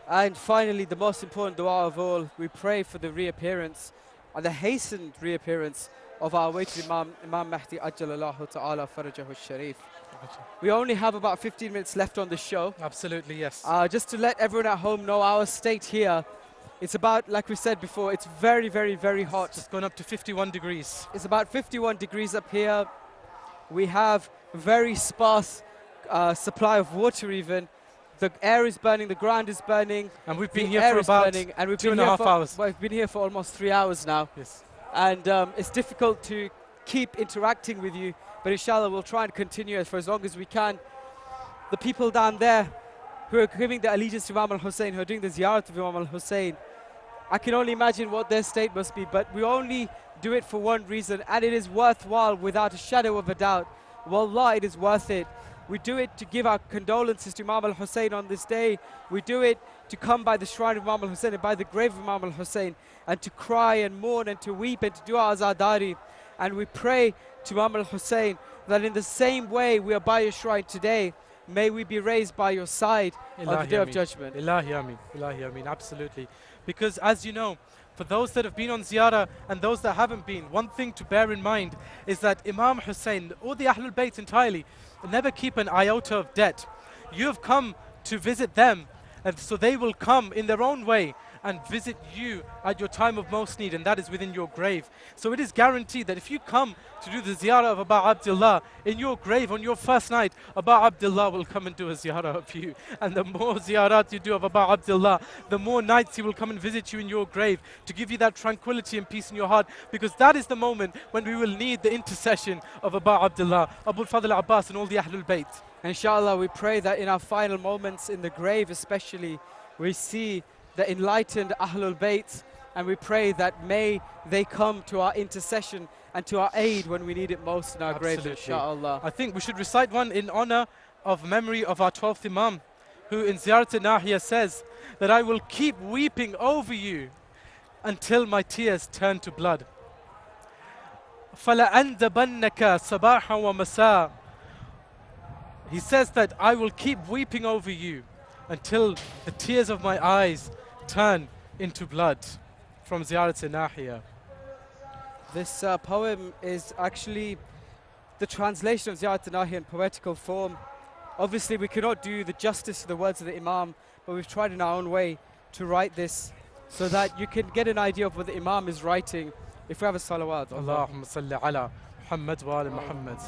And finally, the most important dua of all, we pray for the reappearance and the hastened reappearance of our awaited Imam Mahdi Ajjalallahu Ta'ala Farajahu Sharif. We only have about 15 minutes left on the show. Absolutely, yes. Just to let everyone at home know our state here, it's about, like we said before, it's very, very, very hot. It's gone up to 51 degrees. It's about 51 degrees up here. We have very sparse supply of water even. The air is burning, the ground is burning. And we've been here for about 2.5 hours. We've been here for almost 3 hours now. Yes. And it's difficult to keep interacting with you, but inshallah we'll try and continue for as long as we can. The people down there who are giving their allegiance to Imam al-Hussain, who are doing the ziyarat of Imam al-Hussain, I can only imagine what their state must be, but we only do it for one reason, and it is worthwhile without a shadow of a doubt. Wallah, it is worth it. We do it to give our condolences to Imam al-Hussain on this day. We do it to come by the shrine of Imam al-Hussain and by the grave of Imam al-Hussain and to cry and mourn and to weep and to do our azadari. And we pray to Imam al-Hussain that in the same way we are by your shrine today, may we be raised by your side on the day of judgment. Ilahi Ameen. Ilahi Ameen. Absolutely. Because as you know, for those that have been on ziyarah and those that haven't been, one thing to bear in mind is that Imam Hussain, or the Ahlul Bayt entirely, never keep an iota of debt. You have come to visit them, and so they will come in their own way and visit you at your time of most need, and that is within your grave. So it is guaranteed that if you come to do the ziyarah of Aba Abdullah in your grave on your first night, Aba Abdullah will come and do a ziyarah of you. And the more ziyarat you do of Aba Abdullah, the more nights he will come and visit you in your grave to give you that tranquility and peace in your heart, because that is the moment when we will need the intercession of Aba Abdullah, Abul Fadl Abbas and all the Ahlul Bayt. Inshallah, we pray that in our final moments in the grave especially, we see the enlightened Ahlul Bayt, and we pray that may they come to our intercession and to our aid when we need it most in our graves, inshallah. I think we should recite one in honor of memory of our 12th Imam, who in Ziyarat Nahiya says that I will keep weeping over you until my tears turn to blood. فَلَأَنْدَبَنَّكَ صَبَاحًا وَمَسَاءً. He says that I will keep weeping over you until the tears of my eyes turn into blood. From Ziyarat Nahiya. This poem is actually the translation of Ziyarat Nahiya in poetical form. Obviously we cannot do the justice to the words of the Imam, but we've tried in our own way to write this so that you can get an idea of what the Imam is writing. If we have a salawat. Allahumma salli ala Muhammad wa ala Muhammad.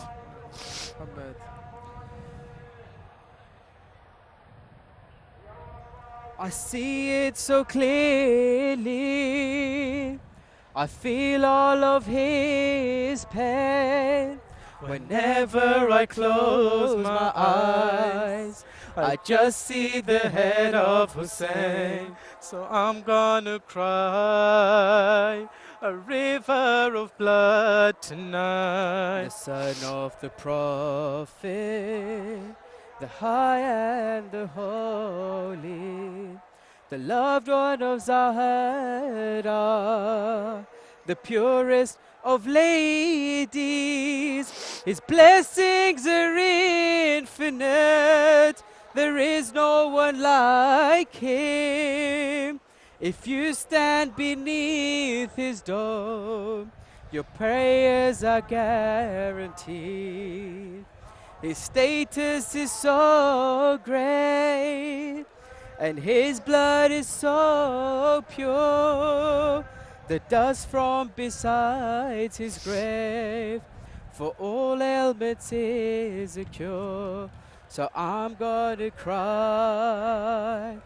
I see it so clearly, I feel all of his pain. Whenever I close my eyes, I just see the head of Hussain. So I'm gonna cry a river of blood tonight. The son of the Prophet, the high and the holy, the loved one of Zahra, the purest of ladies. His blessings are infinite, there is no one like him. If you stand beneath his dome, your prayers are guaranteed. His status is so great, and his blood is so pure. The dust from beside his grave for all ailments is a cure. So I'm gonna cry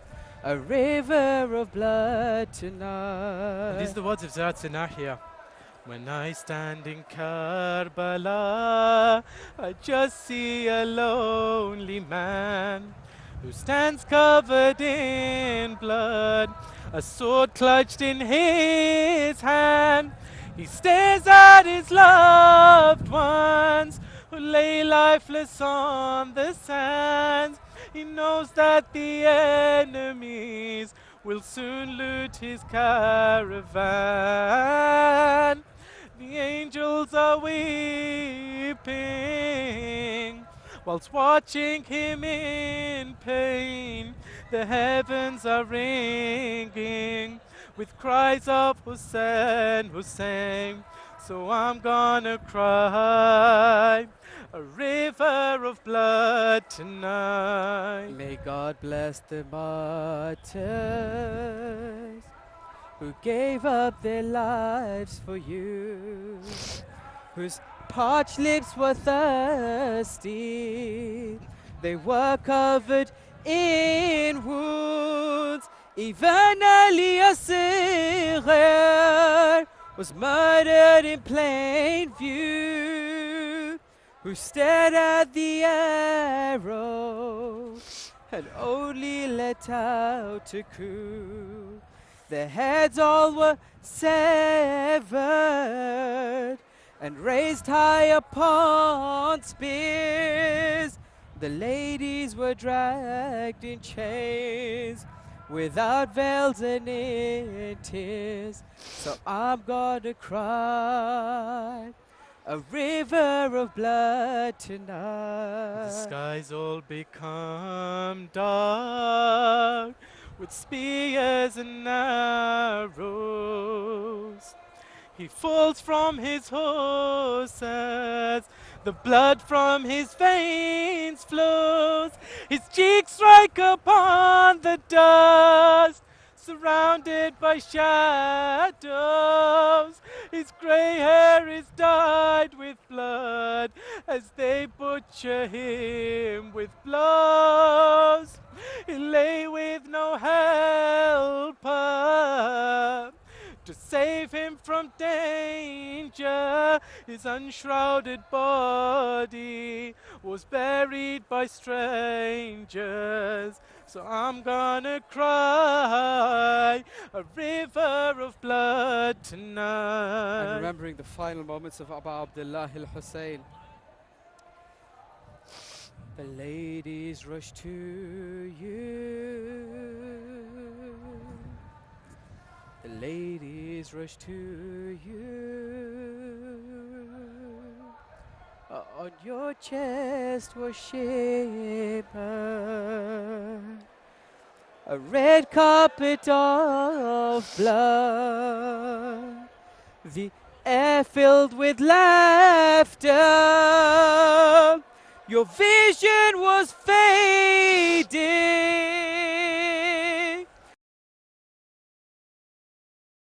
a river of blood And tonight. these are the words of Ziyad Sinahiya. When I stand in Karbala, I just see a lonely man who stands covered in blood, a sword clutched in his hand. He stares at his loved ones who lay lifeless on the sands. He knows that the enemies will soon loot his caravan. The angels are weeping whilst watching him in pain. The heavens are ringing with cries of Hussein, Hussein. So I'm gonna cry a river of blood tonight. May God bless the martyrs who gave up their lives for you, whose parched lips were thirsty. They were covered in wounds. Even Ali Asghar was murdered in plain view, who stared at the arrow and only let out a coo. Their heads all were severed and raised high upon spears. The ladies were dragged in chains without veils and in tears. So I'm gonna cry a river of blood tonight. The skies all become dark with spears and arrows. He falls from his horses, the blood from his veins flows. His cheeks strike upon the dust, surrounded by shadows. His grey hair is dyed with blood as they butcher him with blows. He lay with no helper to save him from danger. His unshrouded body was buried by strangers. So I'm gonna cry a river of blood tonight. And remembering the final moments of Abu Abdullah al-Hussein. The ladies rush to you. The ladies rush to you. On your chest was shimmer a red carpet of blood. The air filled with laughter. Your vision was fading.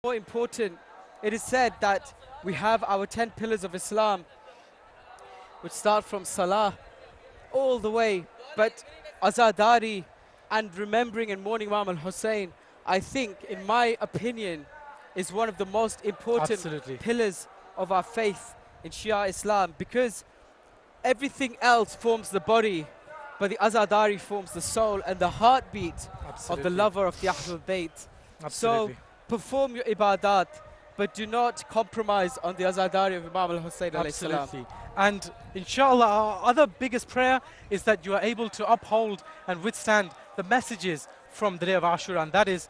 More important, it is said that we have our 10 pillars of Islam, which start from Salah all the way. But Azadari and remembering and mourning Imam Hussain, I think, in my opinion, is one of the most important Absolutely. pillars of our faith in Shia Islam, because everything else forms the body, but the Azadari forms the soul and the heartbeat of the lover of the Ahlul Bayt. Absolutely. So perform your ibadat, but do not compromise on the Azadari of Imam al-Hussein alayhi salam. Absolutely. And inshallah, our other biggest prayer is that you are able to uphold and withstand the messages from the day of Ashura, and that is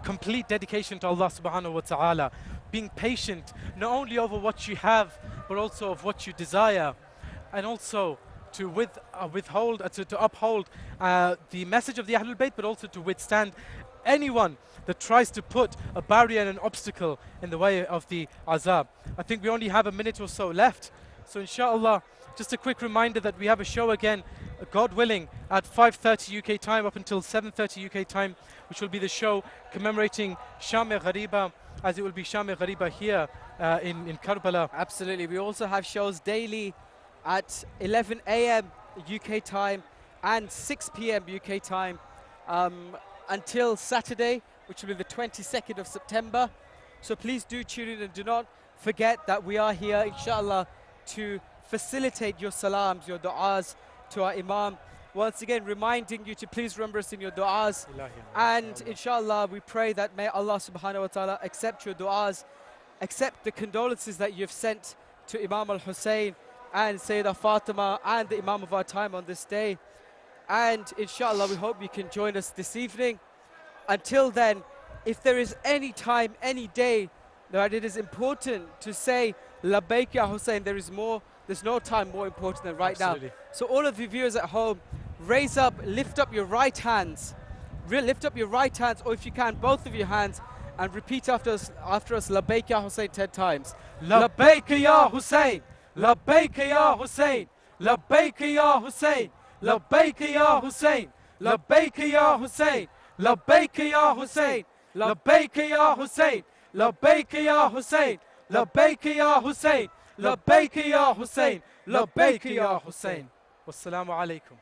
complete dedication to Allah subhanahu wa ta'ala, being patient not only over what you have, but also of what you desire, and also to uphold the message of the Ahlul Bayt, but also to withstand anyone that tries to put a barrier and an obstacle in the way of the azab. I think we only have a minute or so left. So inshallah, just a quick reminder that we have a show again, God willing, at 5:30 UK time up until 7:30 UK time, which will be the show commemorating Sham-e-Ghariba, as it will be Sham-e-Ghariba here in Karbala. Absolutely. We also have shows daily at 11 a.m. UK time and 6 p.m. UK time. until Saturday, which will be the 22nd of September. So please do tune in and do not forget that we are here, inshallah, to facilitate your salams, your du'as to our Imam. Once again, reminding you to please remember us in your du'as. And inshallah, we pray that may Allah subhanahu wa ta'ala accept your du'as, accept the condolences that you've sent to Imam al-Hussain and Sayyidah Fatima and the Imam of our time on this day. And inshallah, we hope you can join us this evening. Until then, if there is any time, any day that it is important to say Labbaik Ya Hussain, there's no time more important than right Absolutely. now. So all of you viewers at home, raise up, lift up your right hands. Lift up your right hands, or if you can, both of your hands, and repeat after us Labbaik Ya Hussain 10 times. Labbaik Ya Hussain, Labbaik Ya Hussain, Labbaik Ya Hussain, Labbaik Ya Hussain, Labbaik Ya Hussain, Labbaik Ya Hussain, Labbaik Ya Hussain, Labbaik Ya Hussain, Labbaik Ya Hussain, Labbaik Ya Hussain, Labbaik Ya Hussain. Wassalamu alaikum.